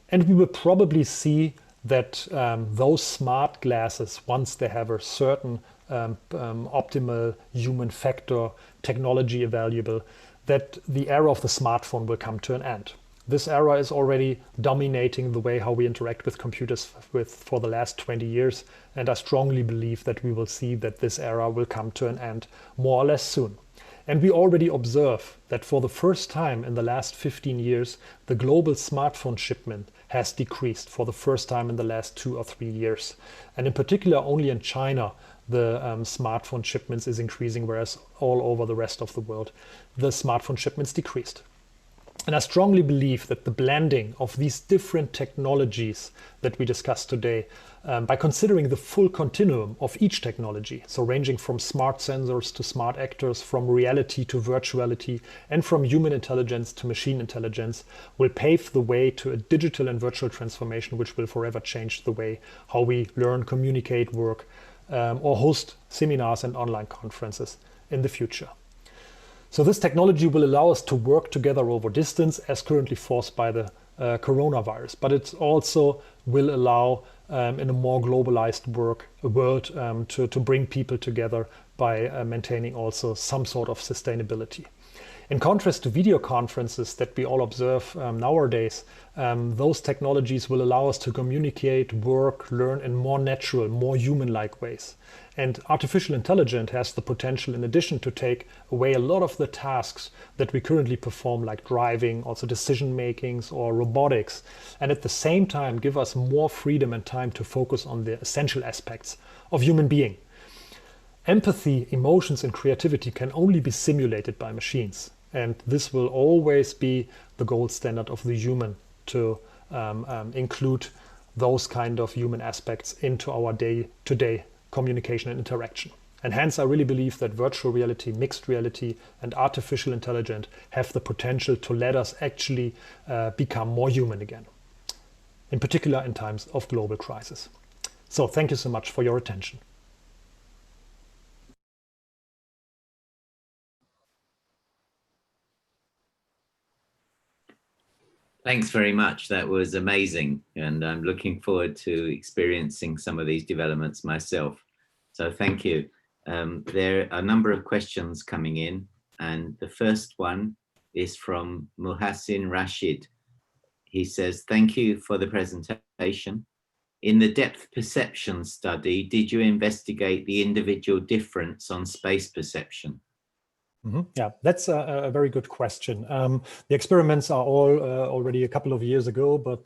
And we will probably see that those smart glasses, once they have a certain optimal human factor technology available, that the era of the smartphone will come to an end. This era is already dominating the way how we interact with computers for the last 20 years, and I strongly believe that we will see that this era will come to an end more or less soon. And we already observe that for the first time in the last 15 years, the global smartphone shipment has decreased for the first time in the last 2 or 3 years. And in particular, only in China, the smartphone shipments is increasing, whereas all over the rest of the world, the smartphone shipments decreased. And I strongly believe that the blending of these different technologies that we discussed today, by considering the full continuum of each technology, so ranging from smart sensors to smart actors, from reality to virtuality, and from human intelligence to machine intelligence, will pave the way to a digital and virtual transformation which will forever change the way how we learn, communicate, work, or host seminars and online conferences in the future. So this technology will allow us to work together over distance as currently forced by the coronavirus, but it also will allow in a more globalized world to bring people together by maintaining also some sort of sustainability. In contrast to video conferences that we all observe nowadays, those technologies will allow us to communicate, work, learn in more natural, more human-like ways. And artificial intelligence has the potential, in addition, to take away a lot of the tasks that we currently perform, like driving, also decision makings or robotics, and at the same time give us more freedom and time to focus on the essential aspects of human being. Empathy, emotions, and creativity can only be simulated by machines. And this will always be the gold standard of the human to include those kind of human aspects into our day-to-day communication and interaction. And hence, I really believe that virtual reality, mixed reality, and artificial intelligence have the potential to let us actually become more human again, in particular in times of global crisis. So thank you so much for your attention. Thanks very much. That was amazing. And I'm looking forward to experiencing some of these developments myself. So thank you. There are a number of questions coming in, and the first one is from Muhassin Rashid. He says, thank you for the presentation. In the depth perception study, did you investigate the individual difference on space perception? Yeah, that's a very good question. The experiments are all already a couple of years ago, but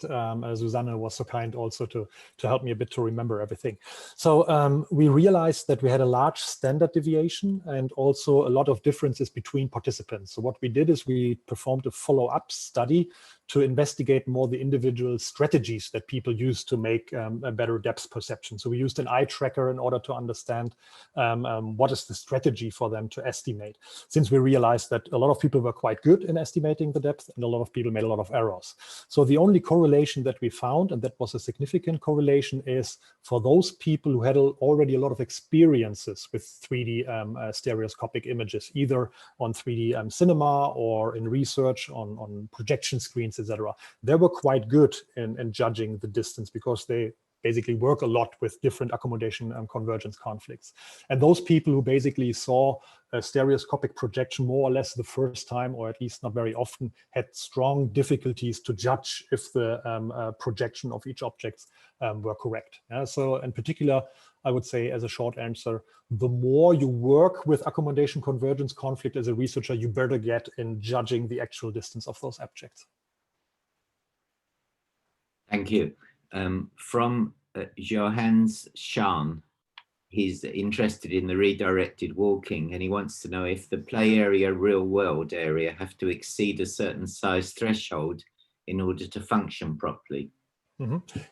Susanne was so kind also to help me a bit to remember everything. So we realized that we had a large standard deviation and also a lot of differences between participants. So what we did is we performed a follow-up study to investigate more the individual strategies that people use to make a better depth perception. So we used an eye tracker in order to understand what is the strategy for them to estimate, since we realized that a lot of people were quite good in estimating the depth and a lot of people made a lot of errors. So the only correlation that we found, and that was a significant correlation, is for those people who had already a lot of experiences with 3D stereoscopic images, either on 3D cinema or in research on projection screens, etc. They were quite good in judging the distance because they basically work a lot with different accommodation and convergence conflicts. And those people who basically saw a stereoscopic projection more or less the first time, or at least not very often, had strong difficulties to judge if the projection of each object were correct. So in particular, I would say as a short answer, the more you work with accommodation convergence conflict as a researcher, you better get in judging the actual distance of those objects. Thank you. From Johannes Schan, he's interested in the redirected walking, and he wants to know if the play area, real world area have to exceed a certain size threshold in order to function properly.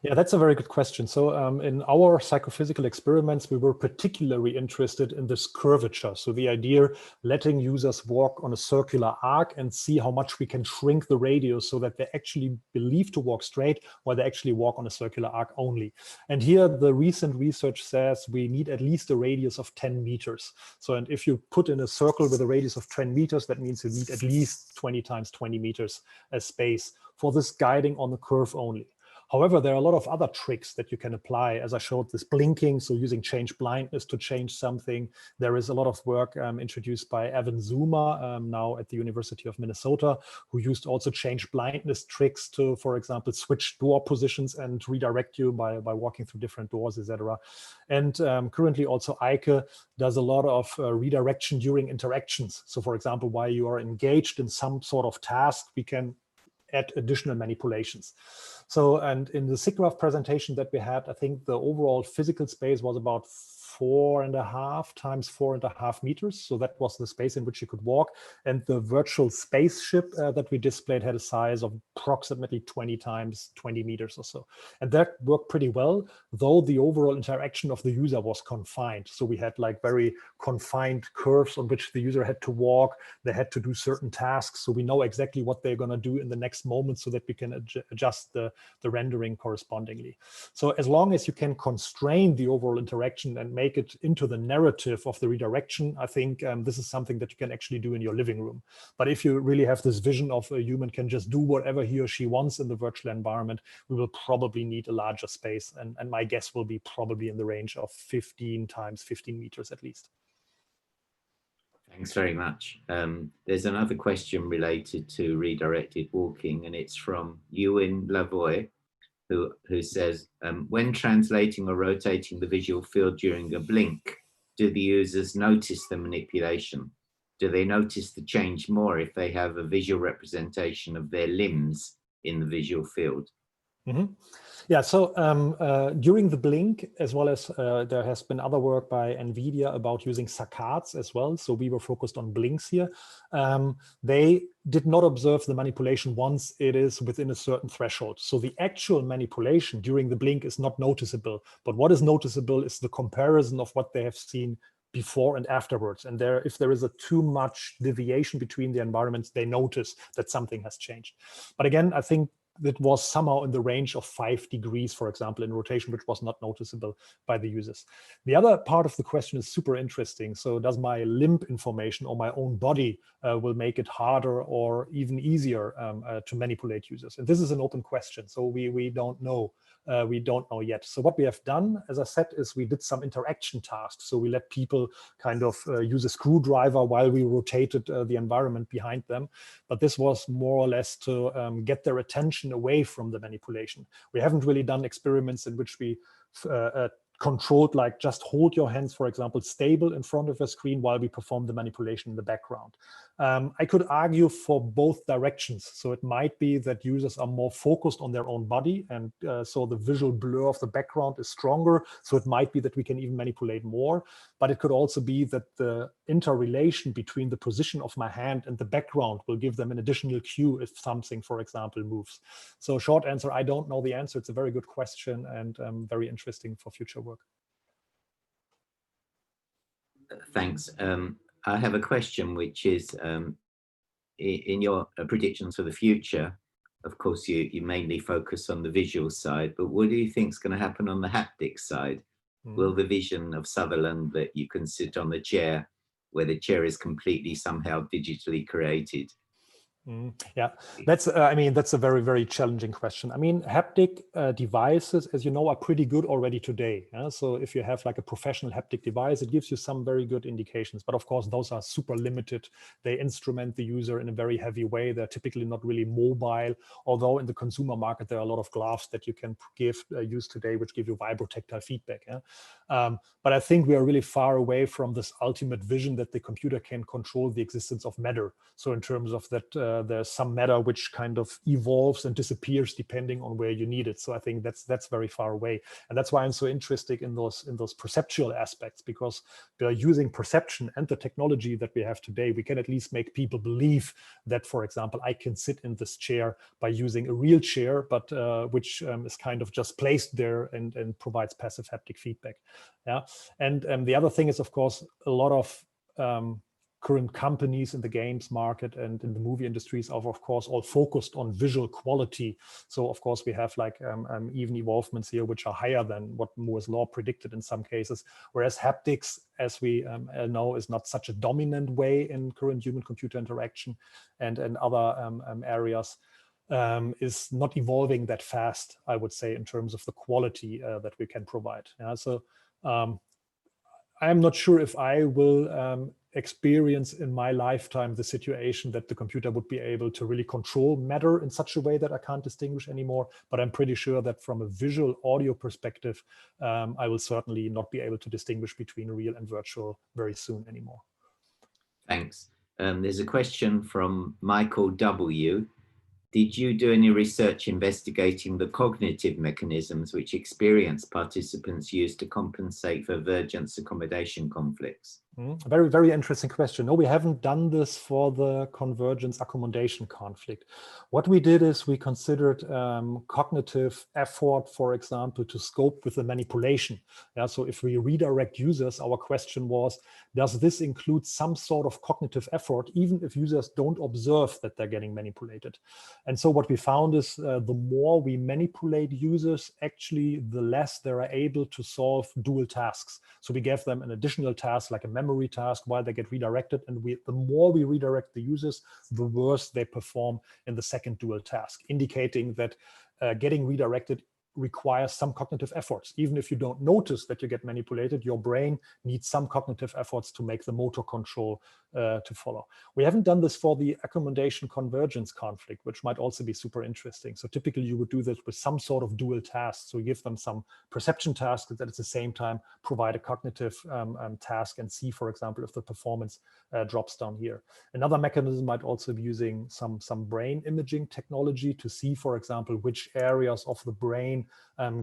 Yeah, that's a very good question. So in our psychophysical experiments, we were particularly interested in this curvature. So the idea letting users walk on a circular arc and see how much we can shrink the radius so that they actually believe to walk straight or they actually walk on a circular arc only. And here the recent research says we need at least a radius of 10 meters. So and if you put in a circle with a radius of 10 meters, that means you need at least 20 times 20 meters as space for this guiding on the curve only. However, there are a lot of other tricks that you can apply, as I showed this blinking, so using change blindness to change something. There is a lot of work introduced by Evan Zuma, now at the University of Minnesota, who used also change blindness tricks to, for example, switch door positions and redirect you by walking through different doors, etc. And currently also ICA does a lot of redirection during interactions. So for example, while you are engaged in some sort of task, we can add additional manipulations. So, and in the SIGGRAPH presentation that we had, I think the overall physical space was about 4.5 times 4.5 meters. So that was the space in which you could walk. And the virtual spaceship that we displayed had a size of approximately 20 times 20 meters or so. And that worked pretty well, though the overall interaction of the user was confined. So we had like very confined curves on which the user had to walk. They had to do certain tasks. So we know exactly what they're going to do in the next moment so that we can adjust the rendering correspondingly. So as long as you can constrain the overall interaction and make it into the narrative of the redirection, I think this is something that you can actually do in your living room. But if you really have this vision of a human can just do whatever he or she wants in the virtual environment, we will probably need a larger space. And my guess will be probably in the range of 15 times 15 meters at least. Thanks very much. There's another question related to redirected walking, and it's from Ewan Lavoie, who says, when translating or rotating the visual field during a blink, do the users notice the manipulation? Do they notice the change more if they have a visual representation of their limbs in the visual field? Yeah, so during the blink, as well as there has been other work by NVIDIA about using saccades as well. So we were focused on blinks here. They did not observe the manipulation once it is within a certain threshold. So the actual manipulation during the blink is not noticeable. But what is noticeable is the comparison of what they have seen before and afterwards. And if there is a too much deviation between the environments, they notice that something has changed. But again, I think that was somehow in the range of 5 degrees, for example, in rotation, which was not noticeable by the users. The other part of the question is super interesting. So does my limb information or my own body will make it harder or even easier to manipulate users? And this is an open question. So we don't know. We don't know yet. So what we have done, as I said, is we did some interaction tasks. So we let people kind of use a screwdriver while we rotated the environment behind them. But this was more or less to get their attention away from the manipulation. We haven't really done experiments in which we controlled, like just hold your hands, for example, stable in front of a screen while we perform the manipulation in the background. I could argue for both directions. So it might be that users are more focused on their own body, and so the visual blur of the background is stronger. So it might be that we can even manipulate more, but it could also be that the interrelation between the position of my hand and the background will give them an additional cue if something, for example, moves. So short answer, I don't know the answer. It's a very good question and very interesting for future work. Thanks. I have a question, which is in your predictions for the future, of course, you mainly focus on the visual side, but what do you think is going to happen on the haptic side? Will the vision of Sutherland that you can sit on the chair, where the chair is completely somehow digitally created? Yeah, that's I mean, that's a very, very challenging question. I mean, haptic devices, as you know, are pretty good already today. Yeah? So if you have like a professional haptic device, it gives you some very good indications. But of course, those are super limited. They instrument the user in a very heavy way. They're typically not really mobile, although in the consumer market, there are a lot of gloves that you can use today, which give you vibrotactile feedback. Yeah? But I think we are really far away from this ultimate vision that the computer can control the existence of matter. So in terms of that, there's some matter which kind of evolves and disappears depending on where you need it. So I think that's very far away, and that's why I'm so interested in those perceptual aspects, because by using perception and the technology that we have today, we can at least make people believe that, for example, I can sit in this chair by using a real chair, but which is kind of just placed there and provides passive haptic feedback. Yeah, and the other thing is, of course, a lot of current companies in the games market and in the movie industries are, of course, all focused on visual quality. So, of course, we have like even evolvements here which are higher than what Moore's law predicted in some cases, whereas haptics, as we know, is not such a dominant way in current human-computer interaction and other areas. Is not evolving that fast, I would say, in terms of the quality that we can provide. Yeah? So I'm not sure if I will experience in my lifetime the situation that the computer would be able to really control matter in such a way that I can't distinguish anymore. But I'm pretty sure that from a visual audio perspective, I will certainly not be able to distinguish between real and virtual very soon anymore. Thanks. There's a question from Michael W. Did you do any research investigating the cognitive mechanisms which experienced participants use to compensate for vergence accommodation conflicts? Very, very interesting question. No, we haven't done this for the convergence accommodation conflict. What we did is we considered cognitive effort, for example, to scope with the manipulation. Yeah, so if we redirect users, our question was, does this include some sort of cognitive effort, even if users don't observe that they're getting manipulated? And so what we found is the more we manipulate users, actually, the less they're able to solve dual tasks. So we gave them an additional task, like a memory task, while they get redirected. And the more we redirect the users, the worse they perform in the second dual task, indicating that getting redirected requires some cognitive efforts. Even if you don't notice that you get manipulated, your brain needs some cognitive efforts to make the motor control to follow. We haven't done this for the accommodation convergence conflict, which might also be super interesting. So typically you would do this with some sort of dual task. So you give them some perception task that at the same time provide a cognitive task and see, for example, if the performance drops down here. Another mechanism might also be using some brain imaging technology to see, for example, which areas of the brain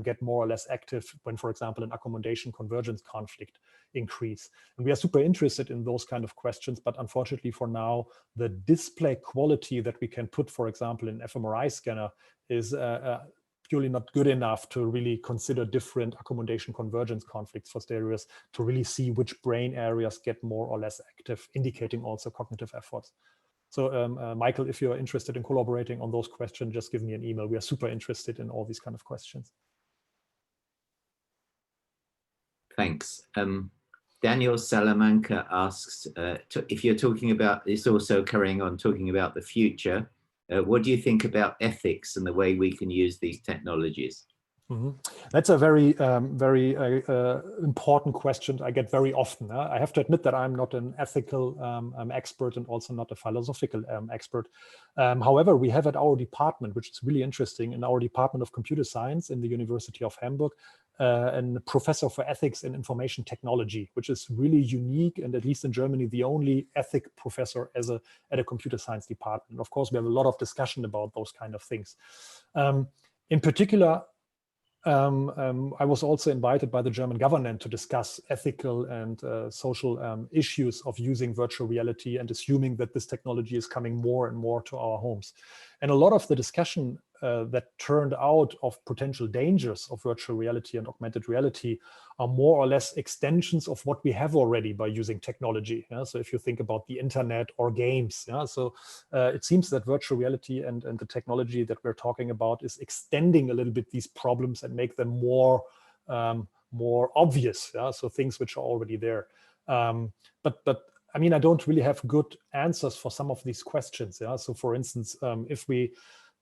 get more or less active when, for example, an accommodation convergence conflict increase. And we are super interested in those kind of questions, but unfortunately for now, the display quality that we can put, for example, in fMRI scanner is purely not good enough to really consider different accommodation convergence conflicts for stereos to really see which brain areas get more or less active, indicating also cognitive efforts. So Michael, if you're interested in collaborating on those questions, just give me an email. We are super interested in all these kind of questions. Thanks. Daniel Salamanca asks, if you're talking about, it's also carrying on talking about the future, what do you think about ethics and the way we can use these technologies? Mm-hmm. That's a very, very important question I get very often. I have to admit that I'm not an ethical expert and also not a philosophical expert. However, we have at our department, which is really interesting, in our Department of Computer Science in the University of Hamburg, a professor for ethics and information technology, which is really unique, and at least in Germany, the only ethic professor at a computer science department. Of course, we have a lot of discussion about those kind of things. In particular, I was also invited by the German government to discuss ethical and social issues of using virtual reality and assuming that this technology is coming more and more to our homes. And a lot of the discussion that turned out of potential dangers of virtual reality and augmented reality are more or less extensions of what we have already by using technology. Yeah? So if you think about the internet or games, yeah? So it seems that virtual reality and the technology that we're talking about is extending a little bit these problems and make them more obvious. Yeah? So things which are already there. But I mean, I don't really have good answers for some of these questions. Yeah. So for instance, if we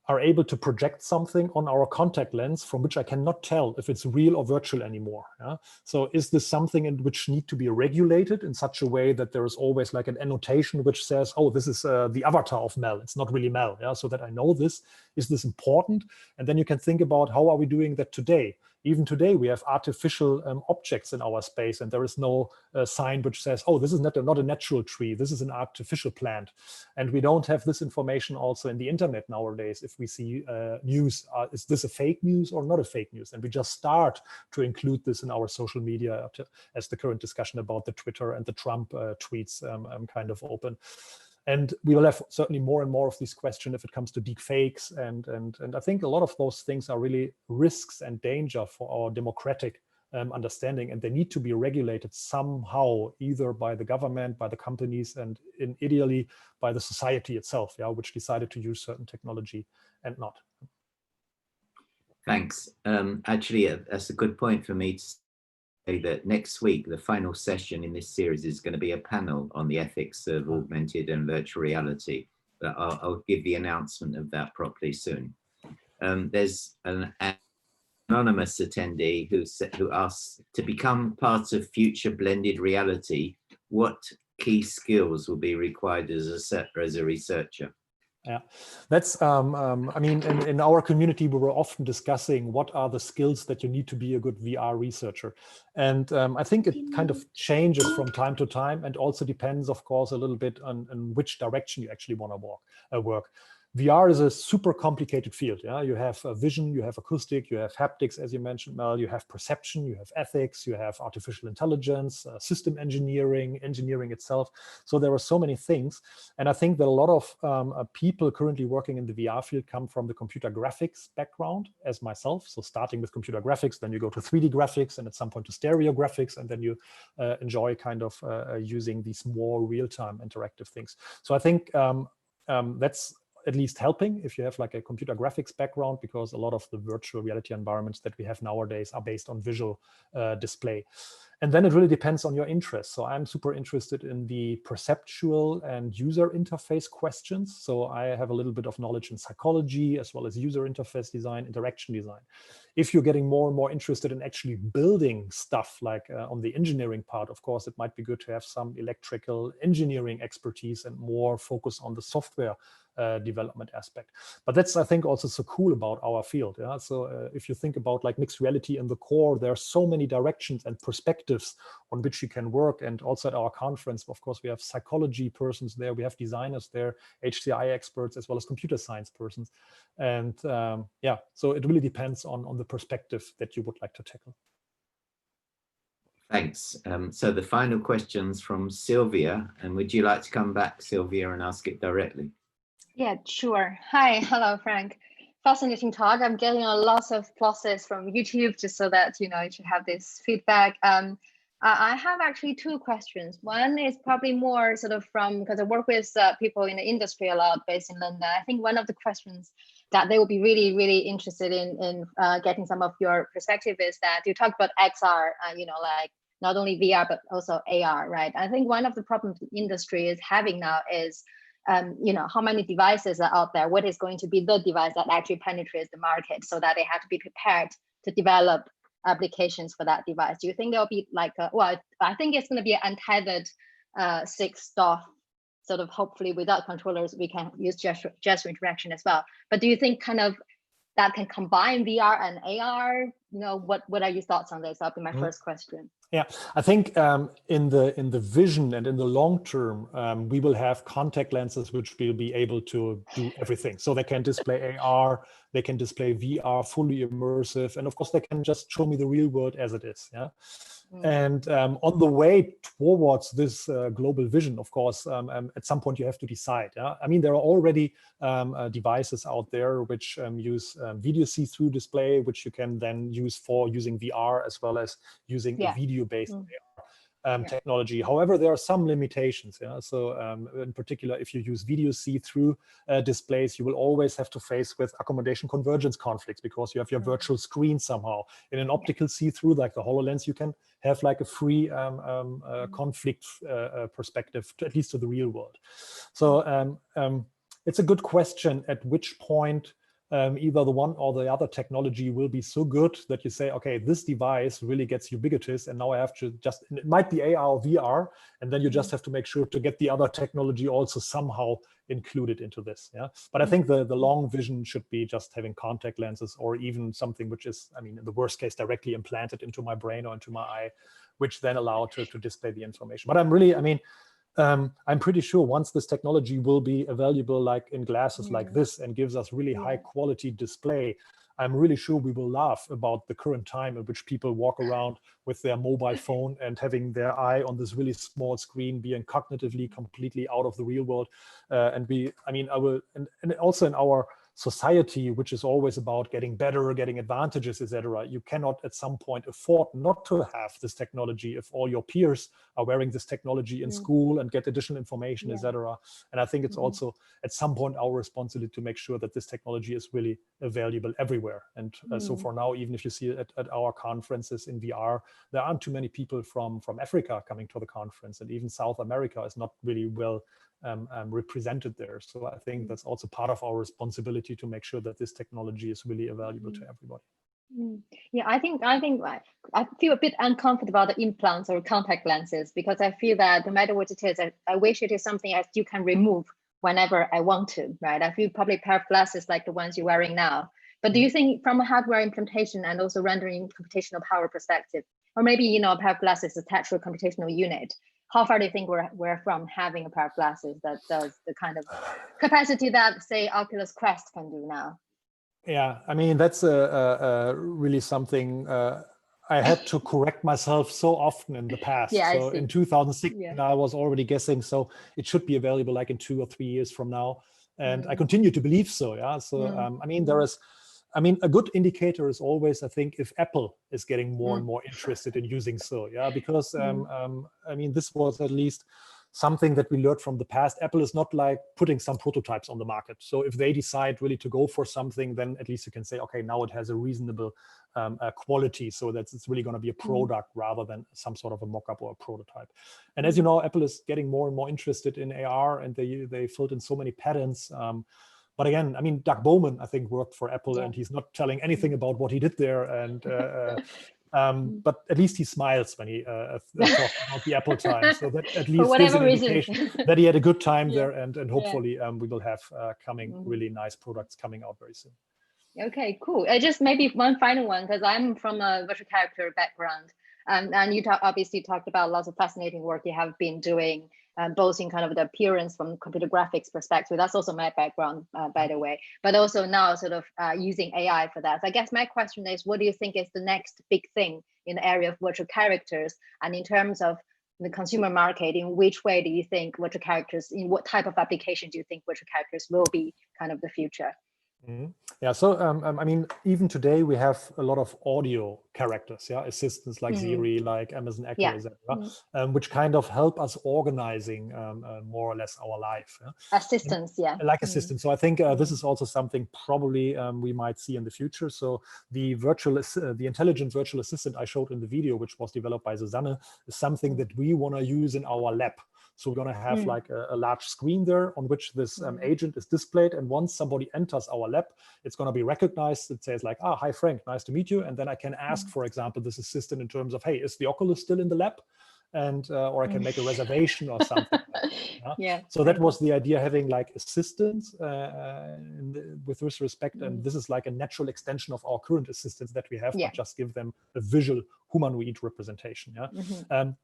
are able to project something on our contact lens from which I cannot tell if it's real or virtual anymore. Yeah? So is this something in which need to be regulated in such a way that there is always like an annotation which says, oh, this is the avatar of Mel. It's not really Mel. Yeah? So that I know this. Is this important? And then you can think about how are we doing that today? Even today, we have artificial objects in our space, and there is no sign which says, oh, this is not a natural tree. This is an artificial plant. And we don't have this information also in the internet nowadays. If we see news, is this a fake news or not a fake news? And we just start to include this in our social media as the current discussion about the Twitter and the Trump tweets kind of open. And we will have certainly more and more of these questions if it comes to deep fakes. And I think a lot of those things are really risks and danger for our democratic understanding, and they need to be regulated somehow, either by the government, by the companies, and ideally by the society itself, yeah, which decided to use certain technology and not. Thanks. Actually, that's a good point for me to say that next week, the final session in this series is going to be a panel on the ethics of augmented and virtual reality. But I'll give the announcement of that properly soon. There's an anonymous attendee who asks, to become part of future blended reality, what key skills will be required as a researcher? Yeah, that's, I mean, in our community, we were often discussing what are the skills that you need to be a good VR researcher. And I think it kind of changes from time to time, and also depends, of course, a little bit on which direction you actually want to work. VR is a super complicated field. Yeah, you have vision, you have acoustic, you have haptics, as you mentioned, Mel, you have perception, you have ethics, you have artificial intelligence, system engineering itself. So there are so many things. And I think that a lot of people currently working in the VR field come from the computer graphics background, as myself. So starting with computer graphics, then you go to 3D graphics, and at some point to stereo graphics, and then you enjoy kind of using these more real-time interactive things. So I think that's at least helping if you have like a computer graphics background, because a lot of the virtual reality environments that we have nowadays are based on visual display. And then it really depends on your interest. So I'm super interested in the perceptual and user interface questions. So I have a little bit of knowledge in psychology, as well as user interface design, interaction design. If you're getting more and more interested in actually building stuff, like on the engineering part, of course, it might be good to have some electrical engineering expertise and more focus on the software development aspect. But that's, I think, also so cool about our field. Yeah? So if you think about like mixed reality in the core, there are so many directions and perspectives on which you can work. And also at our conference, of course, we have psychology persons there, we have designers there, HCI experts, as well as computer science persons. And yeah, so it really depends on the perspective that you would like to tackle. Thanks. So the final question's from Sylvia. And would you like to come back, Sylvia, and ask it directly? Yeah, sure. Hi, hello, Frank. Fascinating talk. I'm getting a lot of pluses from YouTube, just so that, you know, you should have this feedback. I have actually two questions. One is probably more sort of from, because I work with people in the industry a lot based in London. I think one of the questions that they will be really, really interested in getting some of your perspective is that you talked about XR, like not only VR, but also AR, right? I think one of the problems the industry is having now is, how many devices are out there? What is going to be the device that actually penetrates the market, so that they have to be prepared to develop applications for that device? Do you think there'll be like I think it's going to be an untethered 6 DOF, sort of, hopefully without controllers we can use gesture interaction as well. But do you think kind of that can combine VR and AR? What are your thoughts on this? That'll be my first question. Yeah, I think in the vision and in the long term, we will have contact lenses which will be able to do everything. So they can display AR, they can display VR, fully immersive, and of course they can just show me the real world as it is. Yeah. And on the way towards this global vision, of course, at some point you have to decide. Yeah? I mean, there are already devices out there which use video see-through display, which you can then use for using VR as well as using a video-based technology. However, there are some limitations. Yeah? So in particular, if you use video see-through displays, you will always have to face with accommodation convergence conflicts, because you have your virtual screen somehow. In an optical see-through, like the HoloLens, you can have like a free conflict perspective, at least to the real world. So it's a good question at which point either the one or the other technology will be so good that you say, okay, this device really gets ubiquitous, and now I have to just, it might be AR or VR, and then you just have to make sure to get the other technology also somehow included into this. Yeah, but I think the long vision should be just having contact lenses, or even something which is, I mean, in the worst case, directly implanted into my brain or into my eye, which then allow to display the information. But I'm pretty sure once this technology will be available, like in glasses like this, and gives us really high quality display, I'm really sure we will laugh about the current time at which people walk around with their mobile phone and having their eye on this really small screen, being cognitively completely out of the real world. And also in our society, which is always about getting better, getting advantages, etc., you cannot at some point afford not to have this technology if all your peers are wearing this technology in school and get additional information, etc. And I think it's also at some point our responsibility to make sure that this technology is really available everywhere. And so for now, even if you see it at our conferences in VR, there aren't too many people from Africa coming to the conference, and even South America is not really well represented there. So I think that's also part of our responsibility to make sure that this technology is really available to everybody. Yeah, I think I feel a bit uncomfortable about the implants or contact lenses, because I feel that no matter what it is, I wish it is something I still can remove whenever I want to, right? I feel probably a pair of glasses like the ones you're wearing now. But do you think from a hardware implementation and also rendering computational power perspective, or maybe, a pair of glasses attached to a computational unit, how far do you think we're from having a pair of glasses that does the kind of capacity that, say, Oculus Quest can do now? Yeah, I mean, that's really something I had to correct myself so often in the past. So in 2016, I was already guessing, so it should be available like in 2 or 3 years from now. And I continue to believe so, yeah. So, a good indicator is always, I think, if Apple is getting more and more interested in using so, yeah, because, this was at least something that we learned from the past. Apple is not like putting some prototypes on the market. So if they decide really to go for something, then at least you can say, okay, now it has a reasonable quality, so that it's really going to be a product rather than some sort of a mock-up or a prototype. And as you know, Apple is getting more and more interested in AR, and they filled in so many patents. But again, Doug Bowman, I think, worked for Apple, and he's not telling anything about what he did there. And but at least he smiles when he talks about the Apple time. So that at least gives an indication that he had a good time there, and hopefully we will have really nice products coming out very soon. Okay, cool. Just maybe one final one, because I'm from a virtual character background, and you obviously talked about lots of fascinating work you have been doing, both in kind of the appearance from computer graphics perspective. That's also my background, by the way, but also now sort of using AI for that. So I guess my question is, what do you think is the next big thing in the area of virtual characters? And in terms of the consumer market, in which way do you think virtual characters, in what type of application do you think virtual characters will be kind of the future? Yeah, so I mean, even today we have a lot of audio characters, yeah, assistants like Siri, like Amazon Echo, etc., which kind of help us organizing more or less our life. Yeah? Assistants, like assistants. So I think this is also something probably we might see in the future. So the the intelligent virtual assistant I showed in the video, which was developed by Susanne, is something that we want to use in our lab. So we're going to have like a large screen there on which this agent is displayed. And once somebody enters our lab, it's going to be recognized. It says like, hi, Frank, nice to meet you. And then I can ask, for example, this assistant in terms of, hey, is the Oculus still in the lab? And or I can make a reservation or something. So that was the idea, having like assistants with this respect. And this is like a natural extension of our current assistants that we have, but just give them a visual humanoid representation.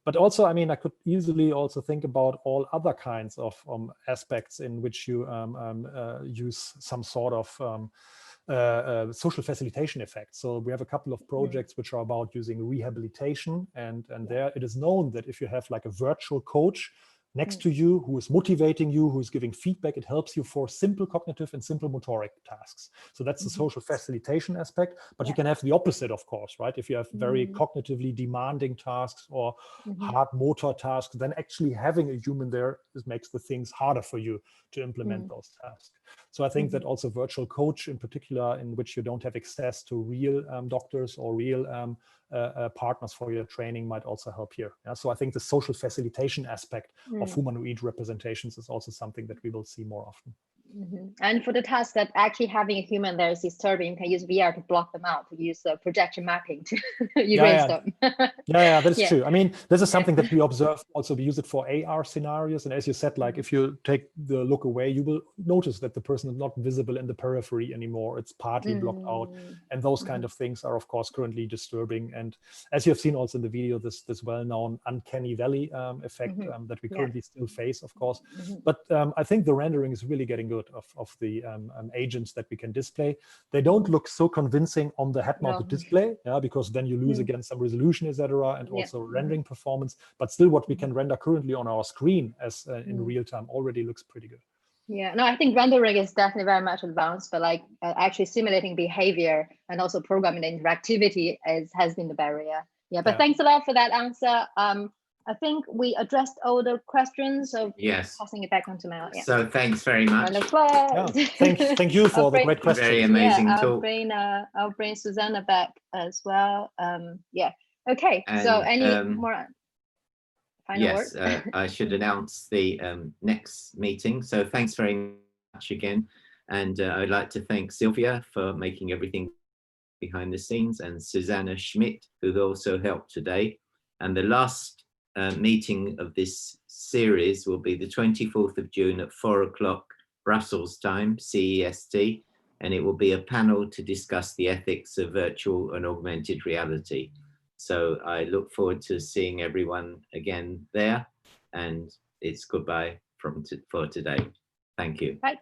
But also, I mean, I could easily also think about all other kinds of aspects in which you use some sort of social facilitation effect. So we have a couple of projects which are about using rehabilitation, and there it is known that if you have like a virtual coach next to you who is motivating you, who is giving feedback, it helps you for simple cognitive and simple motoric tasks. So that's the social facilitation aspect, but you can have the opposite, of course, right? If you have very cognitively demanding tasks or hard motor tasks, then actually having a human there makes the things harder for you to implement those tasks. So I think that also virtual coach in particular, in which you don't have access to real doctors or real partners for your training, might also help here. So I think the social facilitation aspect of humanoid representations is also something that we will see more often. And for the task that actually having a human there is disturbing, you can use VR to block them out, to use projection mapping to erase them. That is true. I mean, this is something that we observe also. We use it for AR scenarios. And as you said, like if you take the look away, you will notice that the person is not visible in the periphery anymore. It's partly blocked out. And those kind of things are, of course, currently disturbing. And as you have seen also in the video, this well-known uncanny valley effect that we currently still face, of course. But I think the rendering is really getting good of the agents that we can display. They don't look so convincing on the head-mounted display, because then you lose again some resolution, etc., and also rendering performance. But still, what we can render currently on our screen as in real time already looks pretty good. Yeah, no, I think rendering is definitely very much advanced, but like actually simulating behavior and also programming the interactivity has been the barrier. But thanks a lot for that answer. I think we addressed all the questions, so passing it back on to Mel. So thanks very much. Thank you for the great questions. Very amazing talk. I'll bring Susanne back as well. Okay, and, so any more final words? I should announce the next meeting. So thanks very much again. And I'd like to thank Sylvia for making everything behind the scenes, and Susanne Schmidt, who also helped today. And the last meeting of this series will be the 24th of June at 4 o'clock Brussels time, CEST, and it will be a panel to discuss the ethics of virtual and augmented reality. So I look forward to seeing everyone again there, and it's goodbye for today. Thank you. Bye.